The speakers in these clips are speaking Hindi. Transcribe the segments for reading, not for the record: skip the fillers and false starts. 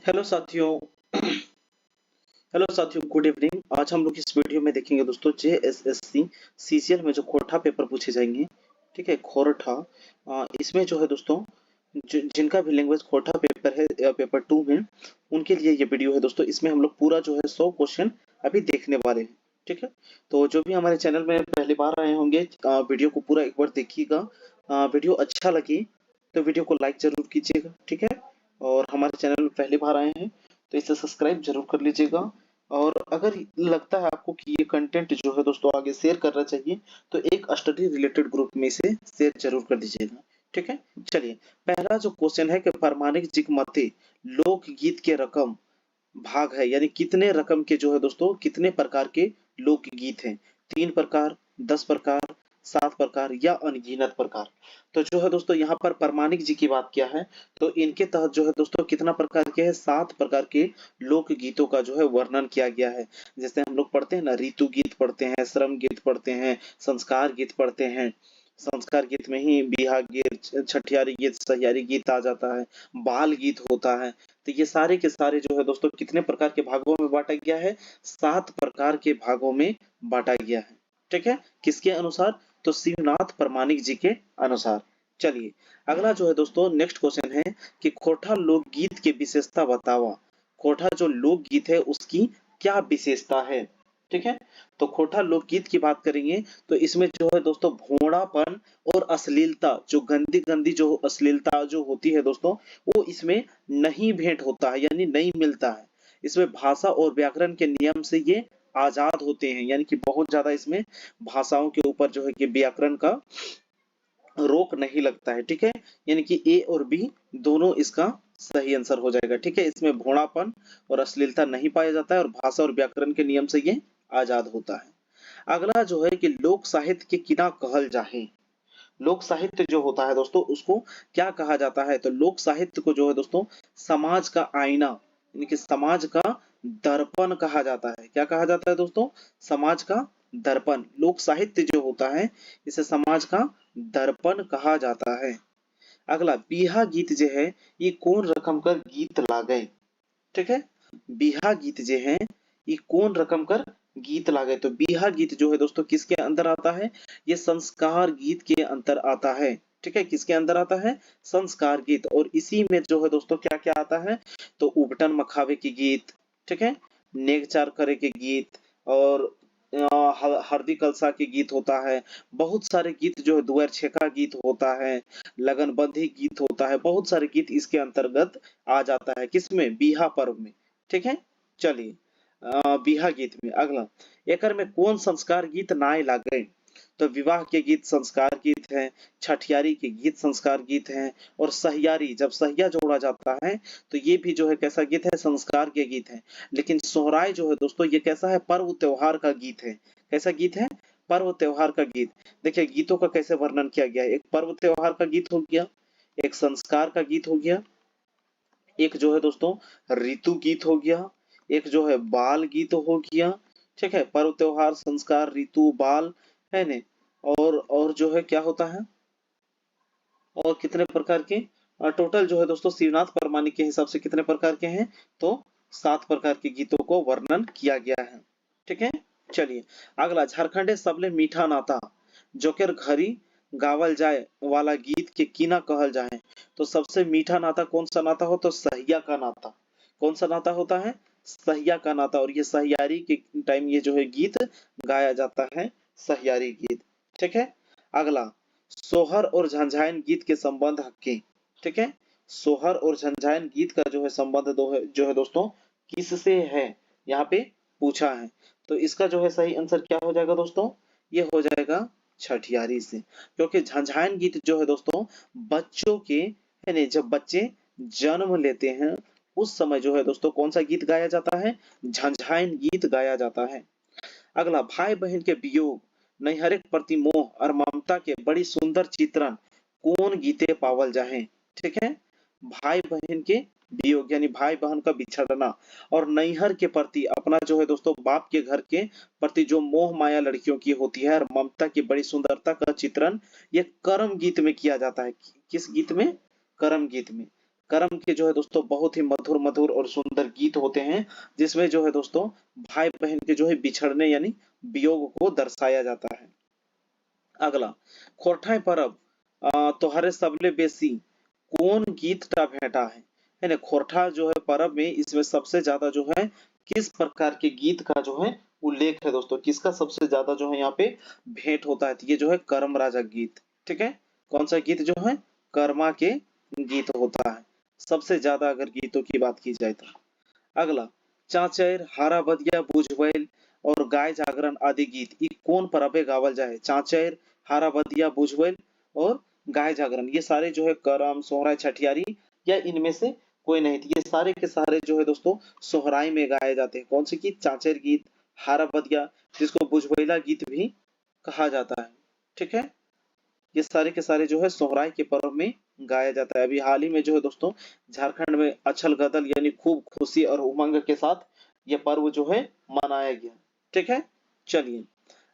हेलो साथियों। हेलो साथियों, गुड इवनिंग। आज हम लोग इस वीडियो में देखेंगे दोस्तों जेएसएससी सीजीएल में जो खोरठा पेपर पूछे जाएंगे। ठीक है, खोरठा। इसमें जो है दोस्तों, जिनका भी लैंग्वेज खोरठा पेपर है या पेपर 2 में, उनके लिए ये वीडियो है दोस्तों। इसमें हम लोग पूरा जो है 100 क्वेश्चन अभी देखने वाले हैं। ठीक है, तो जो भी हमारे चैनल में पहली बार आए होंगे, वीडियो को पूरा एक बार देखिएगा। वीडियो अच्छा लगी तो वीडियो को लाइक जरूर कीजिएगा। ठीक है, और हमारे चैनल में पहली बार आए हैं तो इसे सब्सक्राइब जरूर कर लीजिएगा। और अगर लगता है आपको कि ये कंटेंट जो है दोस्तों आगे शेयर करना चाहिए, तो एक स्टडी रिलेटेड ग्रुप में इसे शेयर जरूर कर दीजिएगा। ठीक है, चलिए। पहला जो क्वेश्चन है कि प्रामाणिक जिगमते लोकगीत के रकम भाग है, यानी कितने रकम के जो है दोस्तों, कितने प्रकार के लोकगीत हैं। 3 प्रकार, 10 प्रकार, 7 प्रकार या अनगिनत प्रकार। तो जो है दोस्तों यहाँ पर परमाणिक जी की बात किया है, तो इनके तहत जो है दोस्तों कितना प्रकार के हैं, 7 प्रकार के लोकगीतों का जो है वर्णन किया गया है। जैसे हम लोग पढ़ते हैं ना, ऋतु गीत पढ़ते हैं, श्रम गीत पढ़ते हैं, संस्कार गीत पढ़ते हैं। संस्कार गीत में ही बिहार गीत, छठियारी गीत, सहियारी गीत आ जाता है, बाल गीत होता है। तो ये सारे के सारे जो है दोस्तों कितने प्रकार के भागों में बांटा गया है, 7 प्रकार के भागों में बांटा गया है। ठीक है, किसके अनुसार? तो शिवनाथ प्रामाणिक जी के अनुसार। चलिए, अगला जो है दोस्तों नेक्स्ट क्वेश्चन है कि खोरठा लोकगीत की विशेषता बतावा। खोरठा जो लोकगीत है उसकी क्या विशेषता है? ठीक है, तो खोरठा लोकगीत की बात करेंगे तो इसमें जो है दोस्तों भोड़ापन और अश्लीलता, जो गंदी गंदी जो अश्लीलता जो होती है दोस्तों, वो इसमें नहीं भेंट होता है, यानी नहीं मिलता है। इसमें भाषा और व्याकरण के नियम से ये आजाद होते हैं, यानी कि बहुत ज्यादा इसमें भाषाओं के ऊपर जो है कि व्याकरण का रोक नहीं लगता है। ठीक है, यानी कि ए और बी दोनों इसका सही आंसर हो जाएगा। ठीक है, इसमें भोड़ापन और अश्लीलता नहीं पाया जाता है और भाषा और व्याकरण के नियम से ये आजाद होता है। अगला जो है कि लोक साहित्य के किना कहल जाहे। लोक साहित्य जो होता है दोस्तों उसको क्या कहा जाता है? तो लोक साहित्य को जो है दोस्तों समाज का आईना, यानी कि समाज का दर्पण कहा जाता है। क्या कहा जाता है दोस्तों? समाज का दर्पण। लोक साहित्य जो होता है इसे समाज का दर्पण कहा जाता है। अगला, बिहा गीत जो है ये कौन रकम कर गीत लागे। ठीक है, बिहा गीत जो है ये कौन रकम कर गीत लागे। तो बिहा गीत जो है दोस्तों किसके अंदर आता है? ये संस्कार गीत के अंतर आता है। ठीक है, किसके अंदर आता है? संस्कार गीत। और इसी में जो है दोस्तों क्या क्या आता है? तो उबटन मखावे के गीत, ठीक है, नेगचार करे के गीत, और हरदी कलसा के गीत होता है। बहुत सारे गीत जो है, दुआर छेका गीत होता है, लगनबंधी गीत होता है। बहुत सारे गीत इसके अंतर्गत आ जाता है। किसमें? बिहा पर्व में। ठीक है, चलिए, बिहा गीत में। अगला, एकर में कौन संस्कार गीत नाय लागे। तो विवाह के गीत संस्कार गीत हैं, छठियारी के गीत संस्कार गीत हैं, और सहियारी, जब सहिया जोड़ा जाता है तो ये भी जो है कैसा गीत है? संस्कार के गीत है। लेकिन सोहराय जो है दोस्तों ये कैसा है? पर्व त्योहार का गीत है। कैसा गीत है? पर्व त्योहार का गीत। देखिए गीतों का कैसे वर्णन किया गया है। एक पर्व त्योहार का गीत हो गया, एक संस्कार का गीत हो गया, एक जो है दोस्तों ऋतु गीत हो गया, एक जो है बाल गीत हो गया। ठीक है, पर्व त्योहार, संस्कार, ऋतु, बाल, है ने। और जो है क्या होता है, और कितने प्रकार के टोटल जो है दोस्तों शिवनाथ प्रामाणिक के हिसाब से कितने प्रकार के हैं? तो 7 प्रकार के गीतों को वर्णन किया गया है। ठीक है, चलिए। अगला, झारखंडे सबले मीठा नाता जोकर घरी गावल जाए वाला गीत के कीना कहल जाए। तो सबसे मीठा नाता कौन सा नाता हो? तो सहिया का नाता। कौन सा नाता होता है? सहिया का नाता। और ये सहियारी के टाइम ये जो है गीत गाया जाता है, सहियारी गीत। ठीक है, अगला, सोहर और झंझायन गीत के संबंध के। ठीक है, सोहर और झंझायन गीत का जो है संबंध जो है दोस्तों किससे है, यहाँ पे पूछा है। तो इसका जो है सही आंसर क्या हो जाएगा दोस्तों? ये हो जाएगा छठियारी से। क्योंकि झंझायन गीत जो है दोस्तों बच्चों के, है नहीं, जब बच्चे जन्म लेते हैं उस समय जो है दोस्तों कौन सा गीत गाया जाता है? झंझायन गीत गाया जाता है। अगला, भाई बहन के वियोग, नैहरिक प्रति मोह और ममता के बड़ी सुंदर चित्रण कौन गीते पावल जाहे। ठीक है, भाई बहन के वियोग यानी भाई बहन का बिछड़ना, और नैहर के प्रति अपना जो है दोस्तों बाप के घर के प्रति जो मोह माया लड़कियों की होती है, और ममता की बड़ी सुंदरता का चित्रण ये कर्म गीत में किया जाता है। किस गीत में? कर्म गीत में। करम के जो है दोस्तों बहुत ही मधुर मधुर और सुंदर गीत होते हैं, जिसमें जो है दोस्तों भाई बहन के जो है बिछड़ने यानी वियोग को दर्शाया जाता है। अगला, खोरठाई परब तोहरे सबले बेसी कौन गीत टा भेंटा है ना। खोरठा जो है परब में इसमें सबसे ज्यादा जो है किस प्रकार के गीत का जो है उल्लेख है दोस्तों, किसका सबसे ज्यादा जो है यहाँ पे भेंट होता है, तो ये जो है कर्म राजा गीत। ठीक है, कौन सा गीत जो है, कर्मा के गीत होता है सबसे ज्यादा अगर गीतों की बात की जाए तो। अगला, चाचर हारा बदिया बुझवैल और गाय जागरण आदि गीत ई कौन परबे गावल जाए। चाचर हारा बदिया बुझवैल और गाय जागरण ये सारे जो है करम सोहराय छठियारी या इनमें से कोई नहीं थी, ये सारे के सारे जो है दोस्तों सोहराय में गाए जाते हैं। कौन से गीत, चाचर गीत, हारा बदिया जिसको बुझवैला गीत भी कहा जाता है। ठीक है, ये सारे के सारे जो है सोहराय के पर्व में गाया जाता है। अभी हाल ही में जो है दोस्तों झारखंड में अछल गदल यानी खूब खुशी और उमंग के साथ ये पर्व जो है मनाया गया। ठीक है, चलिए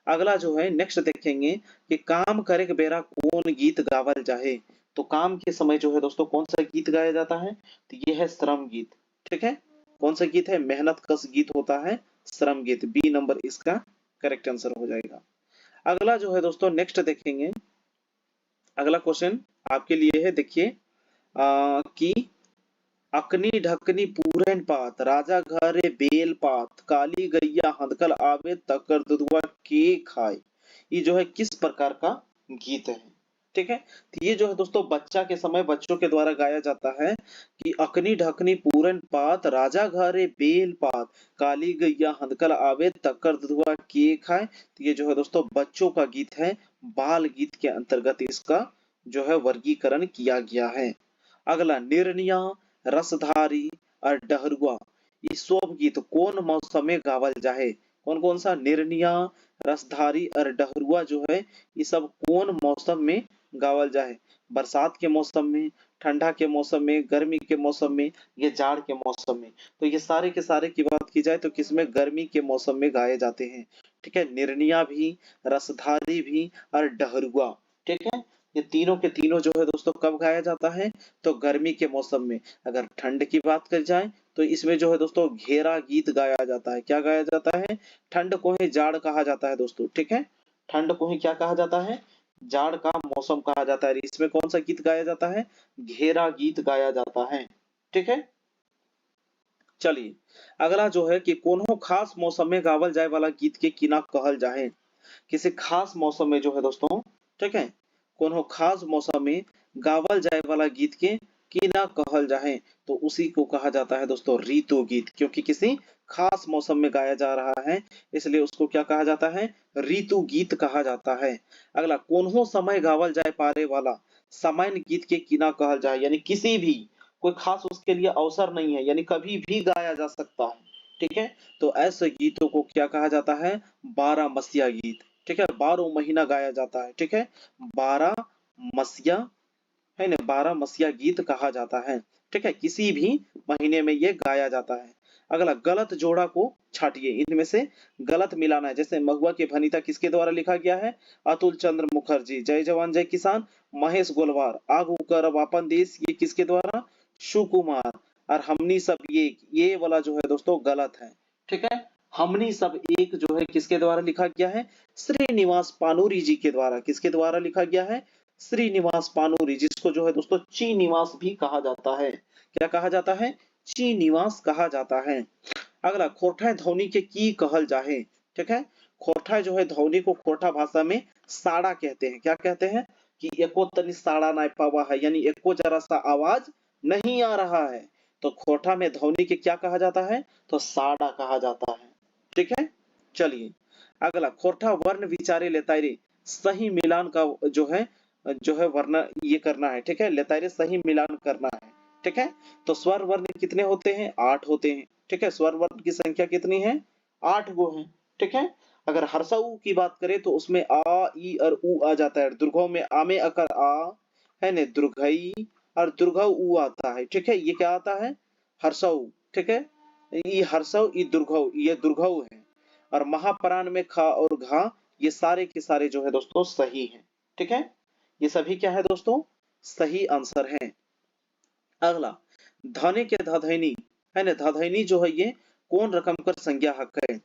अगला जो है नेक्स्ट देखेंगे कि काम करे के बेरा कौन गीत गावल जाहे। तो काम के समय जो है दोस्तों कौन सा गीत गाया जाता है, तो ये है श्रम गीत। ठीक है, कौन सा गीत है, मेहनत कश गीत होता है श्रम गीत। बी नंबर इसका करेक्ट आंसर हो जाएगा। अगला जो है दोस्तों नेक्स्ट देखेंगे, अगला क्वेश्चन आपके लिए है, देखिए कि अकनी ढकनी पूरन पात राजा घरे बेल पात काली गैया हंदकल आवे तकर दुधवा के खाए, ये जो है किस प्रकार का गीत है। ठीक है, तो ये जो है दोस्तों बच्चा के समय बच्चों के द्वारा गाया जाता है कि अकनी ढकनी पूरन पात राजा घरे बेल पात काली गैया हंदकल आवे तकर दुधवा के खाए। तो ये जो है दोस्तों बच्चों का गीत है, बाल गीत के अंतर्गत इसका जो है वर्गीकरण किया गया है। अगला, निर्णया रसधारी और डहरुआ ये सब गीत कौन मौसम में गावल जाए। कौन कौन सा, निर्णया रसधारी और डहरुआ जो है ये सब कौन मौसम में गावल जाए। बरसात के मौसम में, ठंडा के मौसम में, गर्मी के मौसम में, ये जाड़ के मौसम में। तो ये सारे के सारे की बात की जाए तो किसमें, गर्मी के मौसम में गाए जाते हैं। ठीक है, निर्णया भी, रसधारी भी और डहरुआ। ठीक है, ये तीनों के तीनों जो है दोस्तों कब गाया जाता है, तो गर्मी के मौसम में। अगर ठंड की बात कर जाए तो इसमें जो है दोस्तों घेरा गीत गाया जाता है। क्या गाया जाता है, ठंड को ही जाड़ कहा जाता है दोस्तों। ठीक है, ठंड को ही क्या कहा जाता है, जाड़ का मौसम कहा जाता है। इसमें कौन सा गीत गाया जाता है, घेरा गीत गाया जाता है। ठीक है, चलिए अगला जो है कि कोनो खास मौसम में गावल जाए वाला गीत के किना कहल जाए। किसी खास मौसम में जो है दोस्तों, ठीक है, कोनो खास मौसम में गावल जाए वाला गीत के की ना कहल जाए तो उसी को कहा जाता है दोस्तों ऋतु गीत। क्योंकि किसी खास मौसम में गाया जा रहा है इसलिए उसको क्या कहा जाता है, ऋतु गीत कहा जाता है। अगला, कोन्हो समय गावल जाए पारे वाला सामान्य गीत के किना कहल जाए, यानी किसी भी कोई खास उसके लिए अवसर नहीं है, यानी कभी भी गाया जा सकता है। ठीक है, तो ऐसे गीतों को क्या कहा जाता है, 12 मसीहा गीत। ठीक है, 12 महीना गाया जाता है। ठीक है, 12 मसीहा है ना, 12 मसीहा गीत कहा जाता है। ठीक है, किसी भी महीने में ये गाया जाता है। अगला, गलत जोड़ा को छाटिए, इनमें से गलत मिलाना है। जैसे महुआ की भनीता किसके द्वारा लिखा गया है, अतुल चंद्र मुखर्जी। जय जवान जय किसान, महेश गोलवार। आगू करब अपन देश, ये किसके द्वारा, सुकुमार। और हमनी सब ये वाला जो है दोस्तों गलत है। ठीक है, हमनी सब एक जो है किसके द्वारा लिखा गया है, श्रीनिवास पानूरी जी के द्वारा। किसके द्वारा लिखा गया है, श्रीनिवास पानूरी, जिसको जो है दोस्तों ची निवास भी कहा जाता है। क्या कहा जाता है, ची निवास कहा जाता है। अगला, खोरठा ध्वनि के की कहल जाहे। ठीक है, खोरठा जो है ध्वनि को खोरठा भाषा में साड़ा कहते हैं। क्या कहते हैं, कि एको तनी साड़ा नहीं पावा है, यानी एको जरा सा आवाज नहीं आ रहा है। तो खोरठा में ध्वनि के क्या कहा जाता है, तो साड़ा कहा जाता है। ठीक है, चलिए अगला, खोरठा वर्ण विचारे लेतायरे सही मिलान का जो है वर्ण ये करना है। ठीक है, लेतायरे सही मिलान करना है। ठीक है, तो स्वर वर्ण कितने होते हैं, 8 होते हैं। ठीक है, स्वर वर्ण की संख्या कितनी है, 8 गो है। ठीक है, अगर हर्षा उ की बात करें तो उसमें आ ई और उ आ जाता है। दुर्घव में आ में अकर आ है न, दुर्घई और दुर्घव उ आता है। ठीक है, ये क्या आता है, हर्षऊ। ठीक है, ये हर्षव, ये दुर्घव, ये दुर्घव है। और महाप्राण में खा और घा ये सारे के सारे जो है दोस्तों सही है। ठीक है, ये सभी क्या है दोस्तों, सही आंसर है। अगला धने के धधैनी है ना, धधैनी जो है ये कौन रकम कर संज्ञा हक है।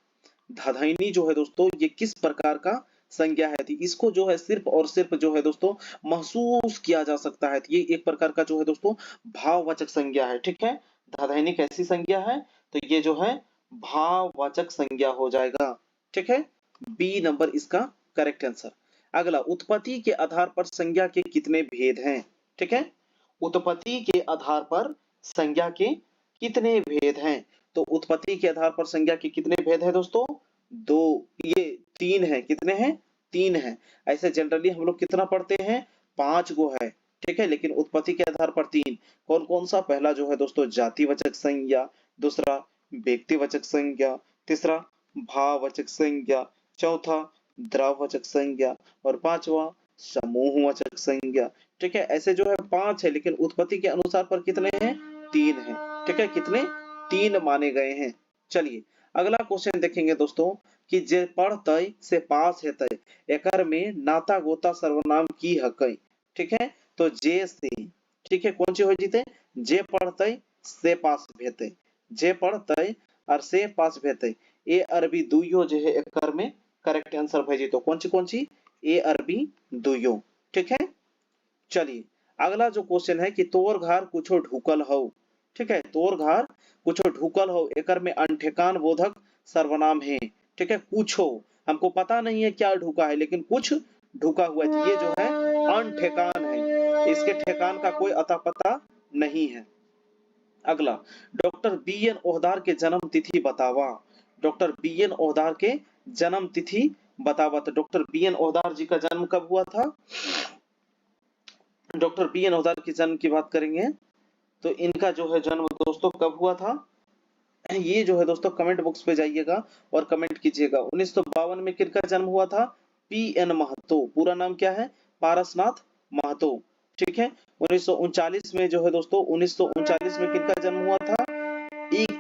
धधैनी जो है दोस्तों ये किस प्रकार का संज्ञा है, थी इसको जो है सिर्फ और सिर्फ जो है दोस्तों महसूस किया जा सकता है। ये एक प्रकार का जो है दोस्तों भाववाचक संज्ञा है। ठीक है, धधैनी कैसी संज्ञा है, तो ये जो है भाववाचक संज्ञा हो जाएगा। ठीक है, बी नंबर इसका करेक्ट आंसर। अगला उत्पत्ति के आधार पर संज्ञा के कितने भेद हैं। ठीक है, उत्पत्ति के आधार पर संज्ञा के कितने भेद हैं, तो उत्पत्ति के आधार पर संज्ञा के कितने भेद हैं दोस्तों, दो, ये तीन है, कितने हैं, तीन है। ऐसे जनरली हम लोग कितना पढ़ते हैं, पांच गो है। ठीक है, लेकिन उत्पत्ति के आधार पर तीन, कौन कौन सा, पहला जो है दोस्तों जातिवाचक संज्ञा, दूसरा व्यक्तिवाचक संज्ञा, तीसरा भाववाचक संज्ञा, चौथा द्रववाचक संज्ञा और पांचवा समूहवाचक संज्ञा। ठीक है, ऐसे जो है पांच है, लेकिन उत्पत्ति के अनुसार पर कितने हैं, तीन है। ठीक है, कितने, तीन माने गए हैं। चलिए अगला क्वेश्चन देखेंगे दोस्तों कि जे पढ़तई से पास हेतई, एकर में नाता गोता सर्वनाम की हकई। ठीक है, तो जे से, ठीक है, कौन सी हो जीते, जे पढ़तई से पास भेतई, जे पढ़तई और से पास भेतई, ए अरबी दुइयो जो है एकर में करेक्ट आंसर भेजी, तो कौन सी ए अरबी दुइयो। ठीक है, चलिए अगला जो क्वेश्चन है कि तोर घर कुछो ढुकल हो। ठीक है, तोर घर कुछो ढुकल हो, एकर में अनठेकान बोधक सर्वनाम है। ठीक है, कुछो, हमको पता नहीं है क्या ढुका है, लेकिन कुछ ढुका हुआ है, ये जो है अनठेकान है, इसके ठेकान का कोई अता पता नहीं है। अगला डॉक्टर बी एन ओहदार के जन्म तिथि बतावा, डॉक्टर बी एन ओहदार के जन्म तिथि बतावा। तो डॉक्टर बी एन ओहदार जी का जन्म कब हुआ था, डॉक्टर बी एन ओहदार के जन्म की बात करेंगे तो इनका जो है जन्म दोस्तों कब हुआ था, ये जो है दोस्तों कमेंट बॉक्स पे जाइएगा और कमेंट कीजिएगा। 1952 में किनका जन्म हुआ था, पी एन महतो, पूरा नाम क्या है, पारसनाथ महतो। ठीक है, 1939 में जो है दोस्तों 1939 में किनका जन्म हुआ था, एक,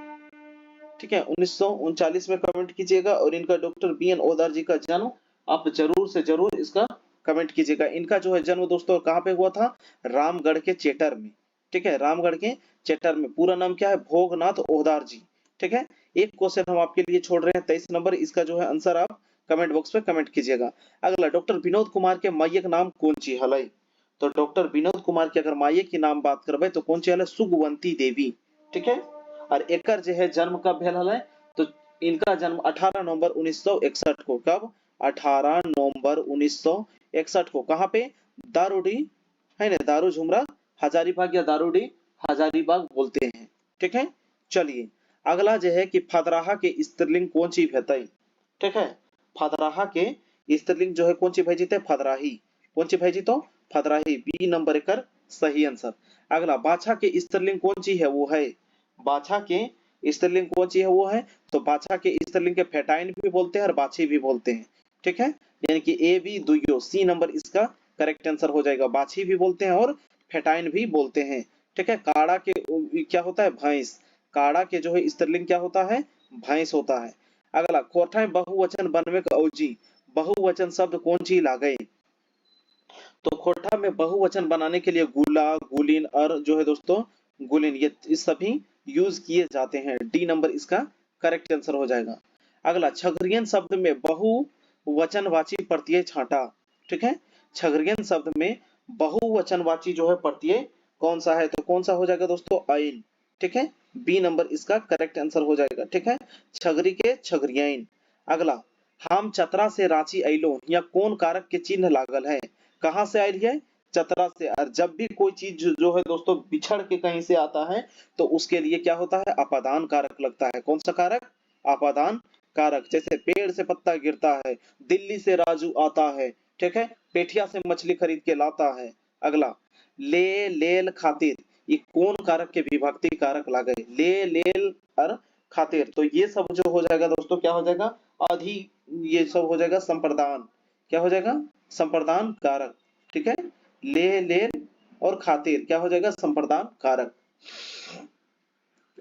ठीक है, 1939 में कमेंट कीजिएगा और इनका डॉक्टर बी एन ओहदार जी का जन्म आप जरूर से जरूर इसका कमेंट कीजिएगा। इनका जो है जन्म दोस्तों कहाँ पे हुआ था, रामगढ़ के चेटर में। ठीक है, रामगढ़ के चेटर में। पूरा नाम क्या है, भोगनाथ ओहदार जी। ठीक है, एक क्वेश्चन हम आपके लिए छोड़ रहे हैं 23 नंबर, इसका जो है आंसर आप कमेंट बॉक्स पे कमेंट कीजिएगा। अगला डॉक्टर विनोद कुमार के मायक नाम कौन सी हलई, तो डॉक्टर विनोद कुमार के अगर माये की नाम बात करबे तो कौन सी हल, सुगवंती देवी। ठीक है, और एकर जो है जन्म कब भेल हलै, तो इनका जन्म 18 नवंबर 1961 को, कब, 18 नवंबर 1961 को, कहाँ पे, दारूडी है ना, दारू झुमरा हजारीबाग या दारूडी हजारीबाग बोलते हैं। ठीक है, चलिए अगला जो है कि फदराहा के स्त्रीलिंग कौन सी भेतई। ठीक है, फदराहा के स्त्रीलिंग जो है कौन सी भेजी थे, फदराही, कौन सी भेजी, तो फदराही, बी नंबर एकर सही आंसर। अगला बाछा के स्त्रीलिंग कौन सी है, वो है, बाछा के स्त्रीलिंग कौन सी है, वो है, तो बाछा के स्त्रीलिंग के फेटाइन भी बोलते हैं और बाछी भी बोलते हैं। ठीक है, यानी कि ए बी दुइयो, सी नंबर इसका करेक्ट आंसर हो जाएगा, बाछी भी बोलते हैं और फेटाइन भी बोलते हैं। ठीक है, काड़ा के क्या होता है, भैंस, काड़ा के जो है स्त्रीलिंग क्या होता है, भैंस होता है। अगला कोठा में बहुवचन बनवे का औजी, बहुवचन शब्द कौन सी लागे, तो खोटा में बहुवचन बनाने के लिए गुला, गुलिन और जो है दोस्तों गुलिन, ये सभी यूज किए जाते हैं। डी नंबर इसका करेक्ट आंसर हो जाएगा। अगला छगरियन शब्द में बहुवचनवाची प्रत्यय छांटा। ठीक है, छगरियन शब्द में बहुवचनवाची जो है प्रत्यय कौन सा है, तो कौन सा हो जाएगा दोस्तों, आइन। ठीक है, बी नंबर इसका करेक्ट आंसर हो जाएगा। ठीक है, छगरी के छगरियाइन। अगला हम चतरा से रांची अइलो, या कौन कारक के चिन्ह लागल है, कहां से आई है, चतरा से। और जब भी कोई चीज जो है दोस्तों बिछड़ के कहीं से आता है तो उसके लिए क्या होता है, अपादान कारक लगता है। कौन सा कारक, अपादान कारक। जैसे पेड़ से पत्ता गिरता है, दिल्ली से राजू आता है। ठीक है, पेठिया से मछली खरीद के लाता है। अगला ले लेल खातिर, ये कौन कारक के विभक्ति कारक लागे, ले लेल और खातिर, तो ये सब जो हो जाएगा दोस्तों क्या हो जाएगा, अधि, ये सब हो जाएगा संप्रदान, क्या हो जाएगा, संप्रदान कारक। ठीक है, ले लेन और खातिर क्या हो जाएगा, संप्रदान कारक।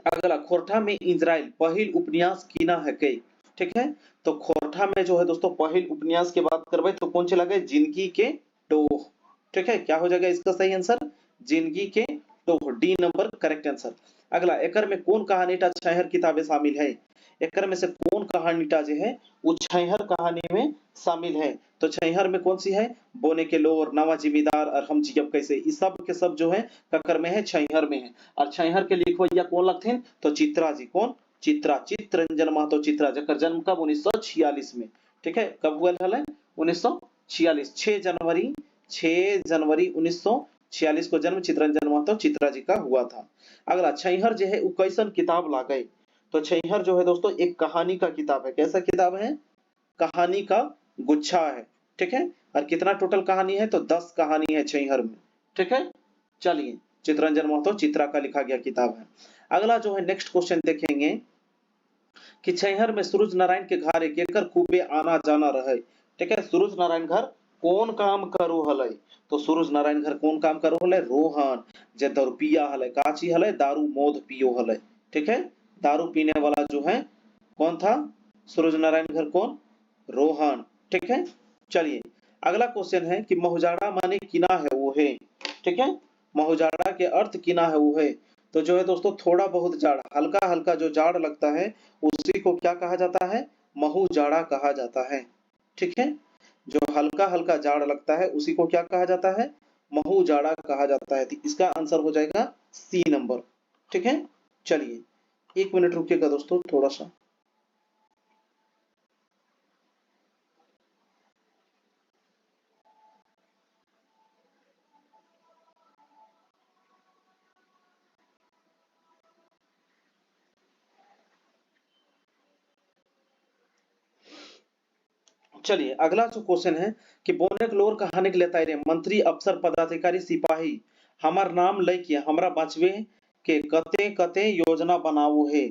अगला खोरठा में इजराइल पहिल उपन्यास कीना है कई। ठीक है, तो खोरठा में जो है दोस्तों पहिल उपन्यास की बात करबे तो कौन से लगे, जिंदगी के टोह। ठीक है, क्या हो जाएगा इसका सही आंसर, जिंदगी के तो डी नंबर करेक्ट आंसर। अगला, एकर में कौन कहानीटा छैहर किताबे शामिल है? एकर में से कौन कहानीटा जो है वो छैहर कहानी में शामिल है? तो छैहर में कौन सी है? बोने के लोर, नवा जिम्मेदार और हम जियब कैसे, इस सब के सब जो है ककर में है? छैहर में है। और छैहर के लिखवैया कौन लगथिन? तो चित्रा जी। कौन? चित्रा, चित्तरंजन महतो चित्रा, जकर जन्म कब? 1946 में। ठीक है, कब हुआ हल? 1946, 6 जनवरी 1946 को जन्म चित्तरंजन महतो चित्रा जी का हुआ था। अगला, छैहर जो है वो कैसन किताब लागे? तो छैहर जो है दोस्तों एक कहानी का किताब है। कैसा किताब है? कहानी का गुच्छा है। ठीक है, और कितना टोटल कहानी है? तो 10 कहानी है छैहर में। ठीक है, चलिए, चित्तरंजन महतो चित्रा का लिखा गया किताब है। अगला जो है नेक्स्ट क्वेश्चन देखेंगे कि छैहर में सूरज नारायण के घरे केकर खूबे आना जाना रहे। ठीक है, सूरज नारायण घर कौन काम करो हले? तो सूरज नारायण घर कौन काम करो हले? रोहन, जे दरुपिया हले, काची हले? दारू मोद पियो हले। ठीक है, दारू पीने वाला जो है कौन था? सूरज नारायण घर कौन? रोहन। ठीक है, चलिए, अगला क्वेश्चन है कि महुजाड़ा माने किना है वो है। ठीक है, महुजाड़ा के अर्थ किना है वो है। तो जो है दोस्तों थोड़ा बहुत जाड़, हल्का हल्का जो जाड़ लगता है उसी को क्या कहा जाता है? महुजाड़ा कहा जाता है। ठीक है, जो हल्का हल्का जाड़ लगता है उसी को क्या कहा जाता है? महुजाड़ा कहा जाता है। तो इसका आंसर हो जाएगा सी नंबर। ठीक है, चलिए 1 मिनट रुकिएगा दोस्तों थोड़ा सा। चलिए, अगला जो क्वेश्चन है कि बोने के लोर कहानी के लेता रे मंत्री अफसर पदाधिकारी सिपाही हमार नाम लेके हमरा बचवे के कते कते योजना बनाओ है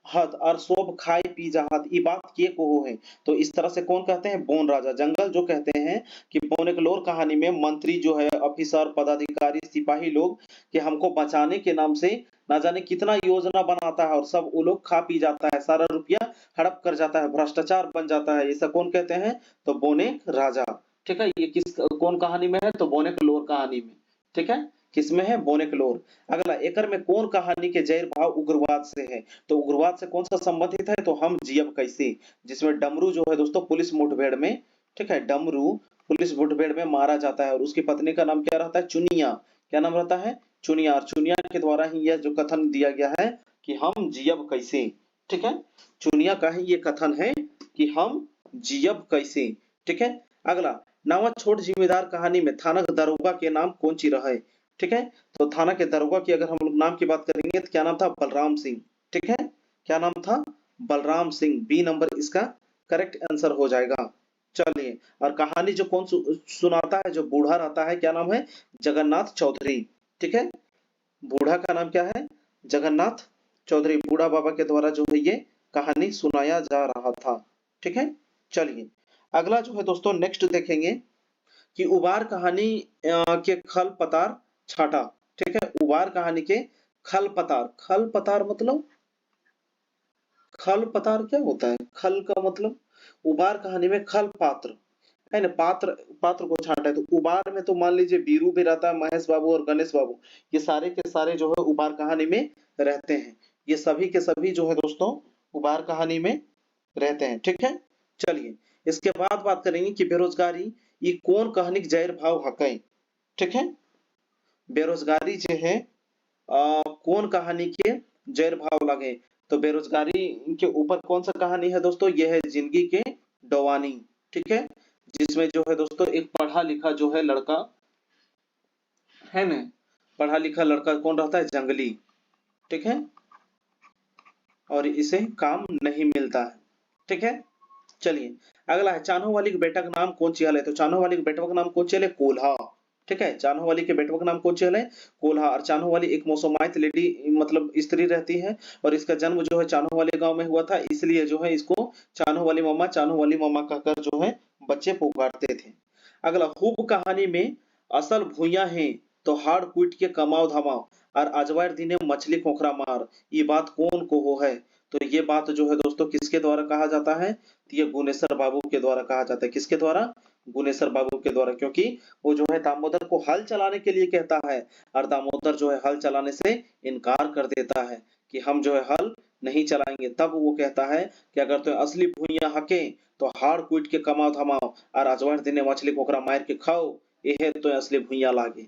हद और सोब खाई पी जहात, ई बात के को है? तो इस तरह से कौन कहते हैं? बोन राजा। जंगल जो कहते हैं कि बोने के लोर कहानी में मंत्री जो है, ऑफिसर पदाधिकारी सिपाही लोग कि हमको बचाने के नाम से ना जाने कितना योजना बनाता है और सब वो लोग खा पी जाता है, सारा रुपया हड़प कर जाता है, भ्रष्टाचार बन जाता है। ऐसा कौन कहते हैं? तो बोनेक राजा। ठीक है, ये किस कौन कहानी में है? तो बोनेक लोर कहानी में। ठीक है, किसमें है? बोनेक लोर। अगला, एकर में कौन कहानी के जैर भाव उग्रवाद से है? तो उग्रवाद से कौन सा संबंधित है? तो हम जियब कैसे, जिसमें डमरू जो है दोस्तों पुलिस मुठभेड़ में, ठीक है, डमरू पुलिस मुठभेड़ में मारा जाता है और उसकी पत्नी का नाम क्या रहता है? चुनिया। क्या नाम रहता है? चुनिया। और चुनिया के द्वारा ही यह जो कथन दिया गया है कि हम जियब कैसे। ठीक है, चुनिया का ही ये कथन है कि हम जियब कैसे। ठीक है, अगला, नवा छोट जिम्मेदार कहानी में थाना दरोगा के नाम कौन सी रहे? ठीक है, तो थाना के दरोगा की अगर हम लोग नाम की बात करेंगे तो क्या नाम था? बलराम सिंह। ठीक है, क्या नाम था? बलराम सिंह। बी नंबर इसका करेक्ट आंसर हो जाएगा। चलिए, और कहानी जो कौन सुनाता है? जो बूढ़ा रहता है, क्या नाम है? जगन्नाथ चौधरी। ठीक है, बूढ़ा का नाम क्या है? जगन्नाथ चौधरी। बूढ़ा बाबा के द्वारा जो है ये कहानी सुनाया जा रहा था। ठीक है, चलिए, अगला जो है दोस्तों नेक्स्ट देखेंगे कि उबार कहानी के खल पतार छाटा। ठीक है, उबार कहानी के खल पतार। खल पतार मतलब, खल पतार क्या होता है? खल का मतलब, उबार कहानी में खल पात्र है ना, पात्र पात्र को छांटा है। तो उबार में तो मान लीजिए बीरू भी रहता है, महेश बाबू और गणेश बाबू, ये सारे के सारे जो है उबार कहानी में रहते हैं। ये सभी के सभी जो है दोस्तों उबार कहानी में रहते हैं। ठीक है, चलिए, इसके बाद बात करेंगे कि बेरोजगारी ये कौन कहानी के जैर भाव हकै। ठीक है, बेरोजगारी जो है कौन कहानी के जैर भाव लगे? तो बेरोजगारी के ऊपर कौन सा कहानी है दोस्तों? यह है जिंदगी के डवानी। ठीक है, जिसमें जो है दोस्तों एक पढ़ा लिखा जो है लड़का है ना, पढ़ा लिखा लड़का कौन रहता है? जंगली। ठीक है, और इसे काम नहीं मिलता है। ठीक है, चलिए, अगला है चानो वाली के बेटा का नाम कौन सी है? तो चानो वाली के बेटा का नाम कौन सी है? कोल्हा। ठीक है, चानो वाली के बेटवा का नाम कौन सी है? कोल्हा। और चानो वाली एक मौसमाइत लेडी मतलब स्त्री रहती है और इसका जन्म जो है चानो वाले गांव में हुआ था, इसलिए जो है इसको चानो वाली मम्मा कहकर जो है बच्चे पुकारते थे। अगला, खूब कहानी में असल भूया है तो हाड़ कूट के कमाओ धमाओ और अजवार दिने मछली खोखरा मार, ये बात कौन को हो है? तो ये बात जो है दोस्तों किसके द्वारा कहा जाता है? तो ये गुनेश्वर बाबू के द्वारा कहा जाता है। किसके द्वारा? गुनेश्वर बाबू के द्वारा, क्योंकि वो जो है दामोदर को हल चलाने के लिए कहता है और दामोदर जो है हल चलाने से इनकार कर देता है कि हम जो है हल नहीं चलाएंगे। तब वो कहता है कि अगर तो असली भुइया हके तो हाड़ कूट के कमाओ धमाओ और अजवार दिने मछली को ओकरा मार के खाओ, यह तो असली भुइया लागे।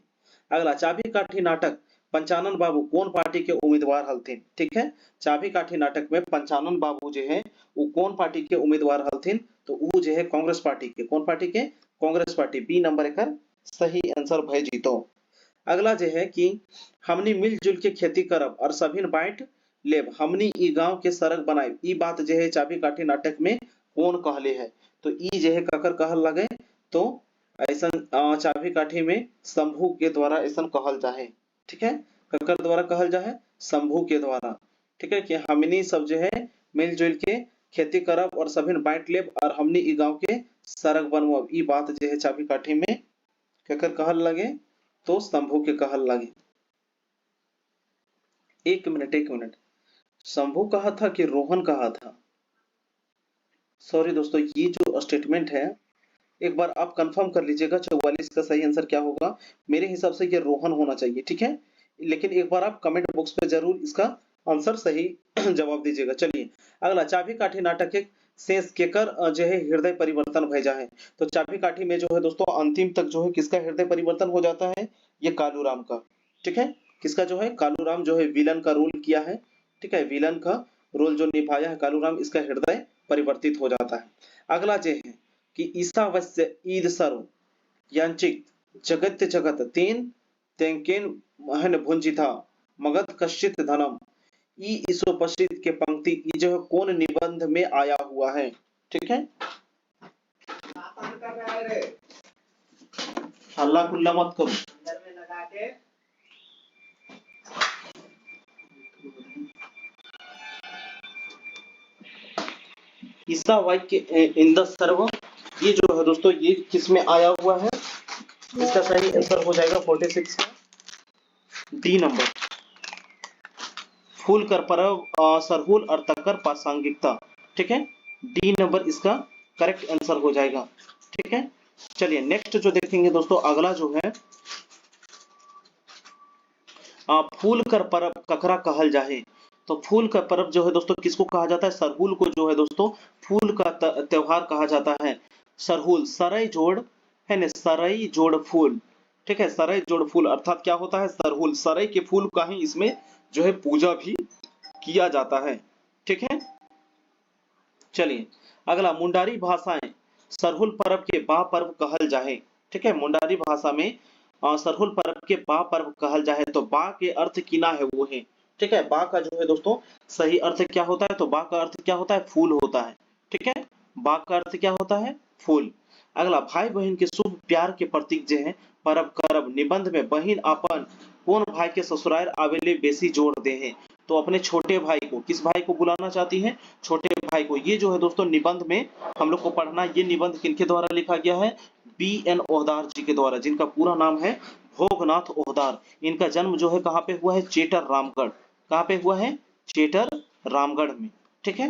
अगला चाबी काठी नाटक पंचानन बाबू कौन पार्टी के उम्मीदवार हलथिन? ठीक है, चाबी काठी नाटक में पंचानन बाबू जो है वो कौन पार्टी के उम्मीदवार हलथिन? तो वो जो है कांग्रेस पार्टी के। कौन पार्टी के? कांग्रेस पार्टी। बी नंबर एकर सही आंसर भय जीतो। अगला जो है कि हमनी मिलजुल के खेती करब और सभी बांट लेब, हमनी ई गांव के सड़क बनाए, ई बात जो है चाबी काठी नाटक में कौन कहले है? तो ई जो है ककर कहल लगे? तो ऐसा चाबी काठी में शंभू के द्वारा ऐसा कहल जाए। ठीक है, ककर द्वारा कहल जाए? शंभू के द्वारा। ठीक है, कि हमनी सब जो है मिलजुल के खेती करब और सभी बांट लेब और हमनी ई गांव के सड़क बनवाब, ई बात जो है चाबी काठी में ककर कहल लगे? तो शंभू के कहल लगे। एक मिनट, शंभू कहा था कि रोहन कहा था? सॉरी दोस्तों, ये जो स्टेटमेंट है एक बार आप कंफर्म कर लीजिएगा 44 का सही आंसर क्या होगा। मेरे हिसाब से ये रोहन होना चाहिए। ठीक है, लेकिन एक बार आप कमेंट बॉक्स पे जरूर इसका आंसर सही जवाब दीजिएगा। चलिए अगला, चाबी काठी नाटक के शेष केकर जो है हृदय परिवर्तन भेजा है? तो चाबी काठी में जो है दोस्तों अंतिम तक जो है किसका हृदय परिवर्तन हो जाता है? ये कालूराम का। ठीक है, किसका जो है? कालूराम जो है विलन का रोल किया है। ठीक है, विलन का रोल जो निभाया है कालूराम, इसका हृदय परिवर्तित हो जाता है। अगला जो है कि ईसावस्य ईद सर्व यांचिक जगत जगत तीन तेंकेन महन भुंजिथा मगध कश्चित धनम, ई ईसोपस्थित के पंक्ति ई जो है कौन निबंध में आया हुआ है? ठीक है, हल्ला खुल्ला मत करो। ईसा वाक्य इन द सर्व, ये जो है दोस्तों ये किस में आया हुआ है? इसका सही आंसर हो जाएगा 46 का डी नंबर। फूल कर परब सरहुल और तकर प्रासंगिकता। ठीक है, डी नंबर इसका करेक्ट आंसर हो जाएगा। ठीक है, चलिए नेक्स्ट जो देखेंगे दोस्तों, अगला जो है फूल कर परब ककरा कहल जाए? तो फूल का पर्व जो है दोस्तों किसको कहा जाता है? सरहुल को जो है दोस्तों फूल का त्योहार कहा जाता है। सरहुल सरई जोड़ है न, सरई जोड़ फूल। ठीक है, सरई जोड़ फूल अर्थात क्या होता है? सरहुल सरई के फूल का ही इसमें जो है पूजा भी किया जाता है। ठीक है, चलिए अगला, मुंडारी भाषाएं सरहुल पर्व के बा पर्व कहल जाए। ठीक है, मुंडारी भाषा में सरहुल पर्व के बा पर्व कहल जाए। तो बा के अर्थ किना है वो है। ठीक है, बा का जो है दोस्तों सही अर्थ क्या होता है? तो बा का अर्थ क्या होता है? फूल होता है। ठीक है, बा का अर्थ क्या होता है? फूल। अगला, भाई बहन के शुभ प्यार के प्रतीक जो है परब करब, निबंध में बहन अपन कौन भाई के ससुराल आवेले बेसी जोड़ दे हैं? तो अपने छोटे भाई को, किस भाई को बुलाना चाहती है? छोटे भाई को। ये जो है दोस्तों निबंध में हम लोग को पढ़ना, ये निबंध किनके द्वारा लिखा गया है? बी एन ओहदार जी के द्वारा, जिनका पूरा नाम है भोगनाथ ओहदार। इनका जन्म जो है कहाँ पे हुआ है? चेटर रामगढ़। कहाँ पे हुआ है? चेटर रामगढ़ में। ठीक है,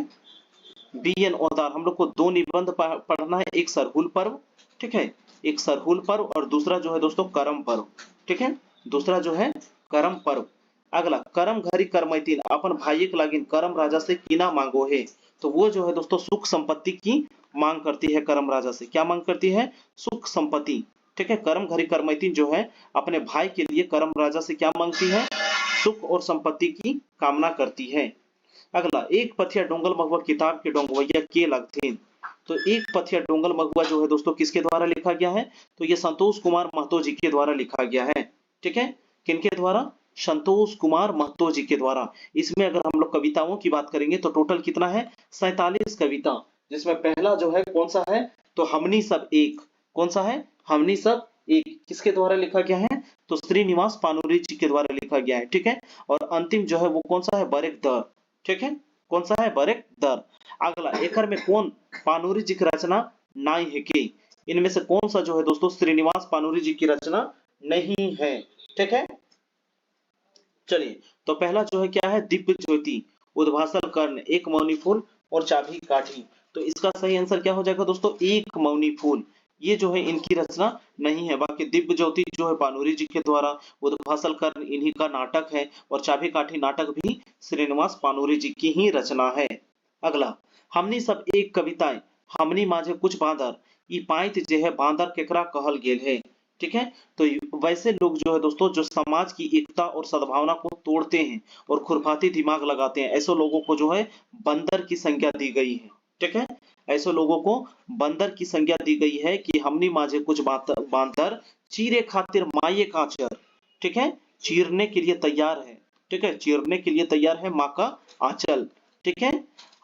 बी एन ओहदार। हम लोग को दो निबंध पढ़ना है, एक सरहुल पर्व, ठीक है, एक सरहुल पर्व और दूसरा जो है दोस्तों करम पर्व। ठीक है, दूसरा जो है करम पर्व। अगला, करम घरी करमैतिन अपन भाई के लागिन करम राजा से कीना मांगो है? तो वो जो है दोस्तों सुख संपत्ति की मांग करती है करम राजा से। क्या मांग करती है? सुख संपत्ति। ठीक है, करम घरी करमैतिन जो है अपने भाई के लिए करम राजा से क्या मांगती है? सुख और संपत्ति की कामना करती है। अगला, एक पथिया डोंगल मगवा किताब के डोंगवैया के लगथिन? तो एक पथिया डोंगल मगवा जो है दोस्तों किसके द्वारा लिखा गया है? तो ये संतोष कुमार महतो जी के द्वारा लिखा गया है। ठीक है, किनके द्वारा? संतोष कुमार महतो जी के द्वारा। इसमें अगर हम लोग कविताओं की बात करेंगे तो टोटल कितना है? 47 कविता, जिसमें पहला जो है कौन सा है? तो हमनी सब एक। कौन सा है? हमनी सब एक। किसके द्वारा लिखा गया है? तो श्रीनिवास पानुरी जी के द्वारा लिखा गया है। ठीक है, और अंतिम जो है वो कौन सा है? बरेक दर। ठीक है, कौन सा है? बरेक दर। अगला, एकर में कौन पानुरी जी की रचना नहीं है कि? इनमें से कौन सा जो है दोस्तों श्रीनिवास पानुरी जी की रचना नहीं है? ठीक है, चलिए तो पहला जो है क्या है? दिव्य ज्योति। उद्भासल कर्ण, एक मौनी फूल और चाबी काठी। तो इसका सही आंसर क्या हो जाएगा दोस्तों, एक मौनी फूल। ये जो है इनकी रचना नहीं है। बाकी दिव्य ज्योति जो है पानूरी जी के द्वारा, उद्भासल कर्ण इन्हीं का नाटक है, और चाबी काठी नाटक भी श्रीनिवास पानूरी जी की ही रचना है। अगला, हमनी सब एक कविताएं, हमनी माझे कुछ बांदर, ई पाइत जे है बांदर केकरा कहल गेल है। ठीक है, तो वैसे लोग जो है दोस्तों जो समाज की एकता और सद्भावना को तोड़ते हैं और खुरफाती दिमाग लगाते हैं, ऐसे लोगों को जो है बंदर की संज्ञा दी गई है। ठीक है, ऐसे लोगों को बंदर की संज्ञा दी गई है कि हमनी माझे कुछ बांदर चीरे खातिर माये काचर। ठीक है, चीरने के लिए तैयार है। ठीक है, चीरने के लिए तैयार है माँ का आंचल। ठीक है,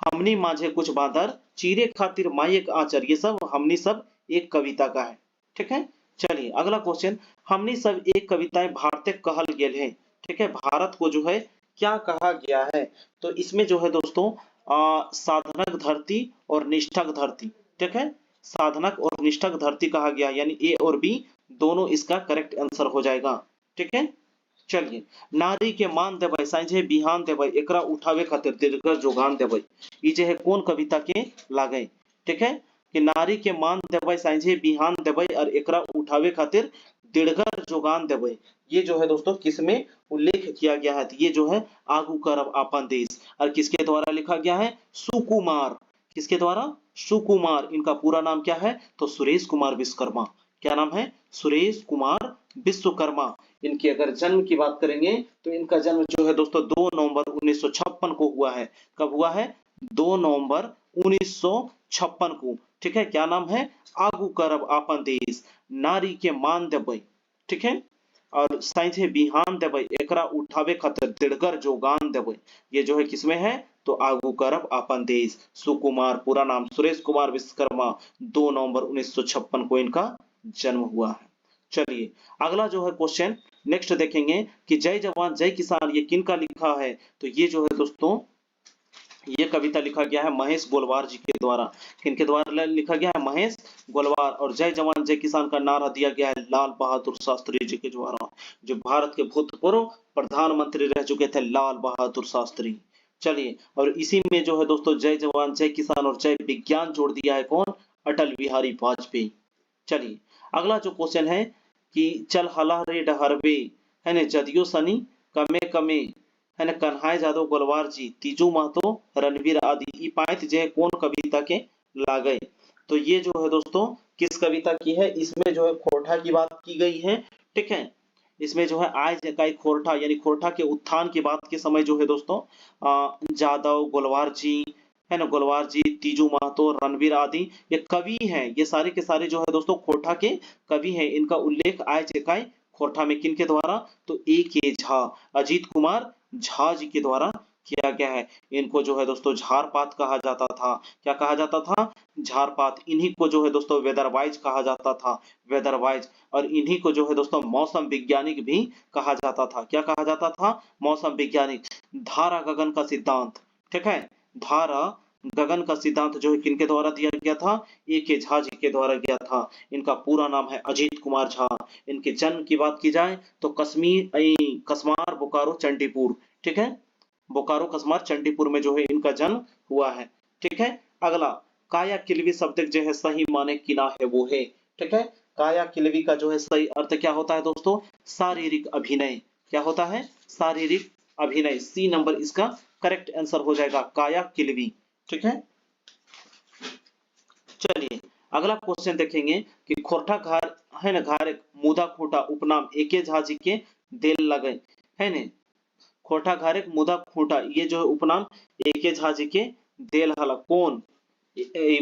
हमनी माझे कुछ बांदर चीरे खातिर माये का आंचल, ये सब हमनी सब एक कविता का है। ठीक है, चलिए अगला क्वेश्चन, हमनी सब एक कविताएं भारतीय कहल गेल है। ठीक है, भारत को जो है क्या कहा गया है, तो इसमें जो है दोस्तों साधनक धरती और निष्ठक धरती। ठीक है, साधनक और निष्ठक धरती कहा गया, यानी ए और बी दोनों इसका करेक्ट आंसर हो जाएगा। ठीक है, चलिए, नारी के मान देबै सांझे बिहान देबै एकरा उठावे खातिर दीर्घ जोगान देबै, ई जे है कौन कविता के लागे। ठीक है, कि नारी के मान देबै सांझे बिहान देबै और एकरा उठावे खातिर दीर्घ जोगान देबै, ये जो है दोस्तों किसमें उल्लेख किया गया है, तो ये जो है आगू करब आपन देश, और किसके द्वारा लिखा गया है, सुकुमार। किसके द्वारा, सुकुमार। इनका पूरा नाम क्या है, तो सुरेश कुमार विश्वकर्मा। क्या नाम है, सुरेश कुमार विश्वकर्मा। इनके अगर जन्म की बात करेंगे तो इनका जन्म जो है दोस्तों 2 नवंबर 1956 को हुआ है। कब हुआ है, 2 नवंबर 1956 को। ठीक है, क्या नाम है, आगू करब आपन देश, नारी के मान देबै। ठीक है, और सांझे बिहान देबै एकरा उठावे खातिर दृढ़ जोगान देबै, ये जो है किसमें है, तो आगू करब आपन देश। सुकुमार, पूरा नाम सुरेश कुमार विश्वकर्मा, 2 नवंबर 1956 को इनका जन्म हुआ है। चलिए अगला जो है क्वेश्चन नेक्स्ट देखेंगे कि जय जवान जय किसान ये किन का लिखा है, तो ये जो है दोस्तों ये कविता लिखा गया है महेश गोलवार जी के द्वारा। किनके द्वारा लिखा गया है, महेश गोलवार। और जय जवान जय किसान का नारा दिया गया है लाल बहादुर शास्त्री जी के द्वारा, जो भारत के भूतपूर्व प्रधानमंत्री रह चुके थे, लाल बहादुर शास्त्री। चलिए, और इसी में जो है दोस्तों जय जवान जय किसान और जय विज्ञान जोड़ दिया है कौन, अटल बिहारी वाजपेयी। चलिए अगला जो क्वेश्चन है कि चल हला रे डहरबे, है ना, जदियो सनी कमे कमे, है ना, कन्हाई जादव गोलवार जी, तीजू महतो रणवीर आदि, ई पांच जो है कौन कविता के लागे। तो ये जो है दोस्तों किस कविता की है, इसमें जो है खोरठा की बात की गई है। ठीक है, इसमें जो है आय जकाई खोरठा, यानी खोरठा के उत्थान की बात के समय जो है दोस्तों जादव गोलवार जी, है ना, गोलवार जी, तीजू महतो, रणवीर आदि ये कवि हैं, ये सारे के सारे जो है दोस्तों खोरठा के कवि हैं। इनका उल्लेख आय जकाई खोरठा में किनके द्वारा, तो ए के झा, अजीत कुमार झा जी के द्वारा किया गया है। इनको जो है दोस्तों झारपात कहा जाता था। क्या कहा जाता था, झारपात। इन्हीं को जो है दोस्तों वेदरवाइज कहा जाता था, वेदरवाइज। और इन्हीं को जो है दोस्तों मौसम वैज्ञानिक भी कहा जाता था। क्या कहा जाता था, मौसम वैज्ञानिक। धारा गगन का सिद्धांत, ठीक है, धारा गगन का सिद्धांत जो है किनके द्वारा दिया गया था, ए के झा जी के द्वारा गया था। इनका पूरा नाम है अजीत कुमार झा। इनके जन्म की बात की जाए तो कसमार बोकारो चंडीपुर, ठीक है, बोकारो कसमार चंडीपुर में जो है इनका जन्म हुआ है। ठीक है, अगला काया किलवी शब्द जो है सही माने किना है वो है। ठीक है, काया किलवी का जो है सही अर्थ क्या होता है दोस्तों, शारीरिक अभिनय। क्या होता है, शारीरिक अभिनय। सी नंबर इसका करेक्ट आंसर हो जाएगा, काया किलवी। ठीक है, चलिए अगला क्वेश्चन देखेंगे कि खोरठा घार, है ना, घार मुदा खोटा उपनाम एके झा जी के देल लगे, है ना, खोटा घारेक मुदा खूंटा, ये जो है उपनाम एके झा जी के देल हला कौन,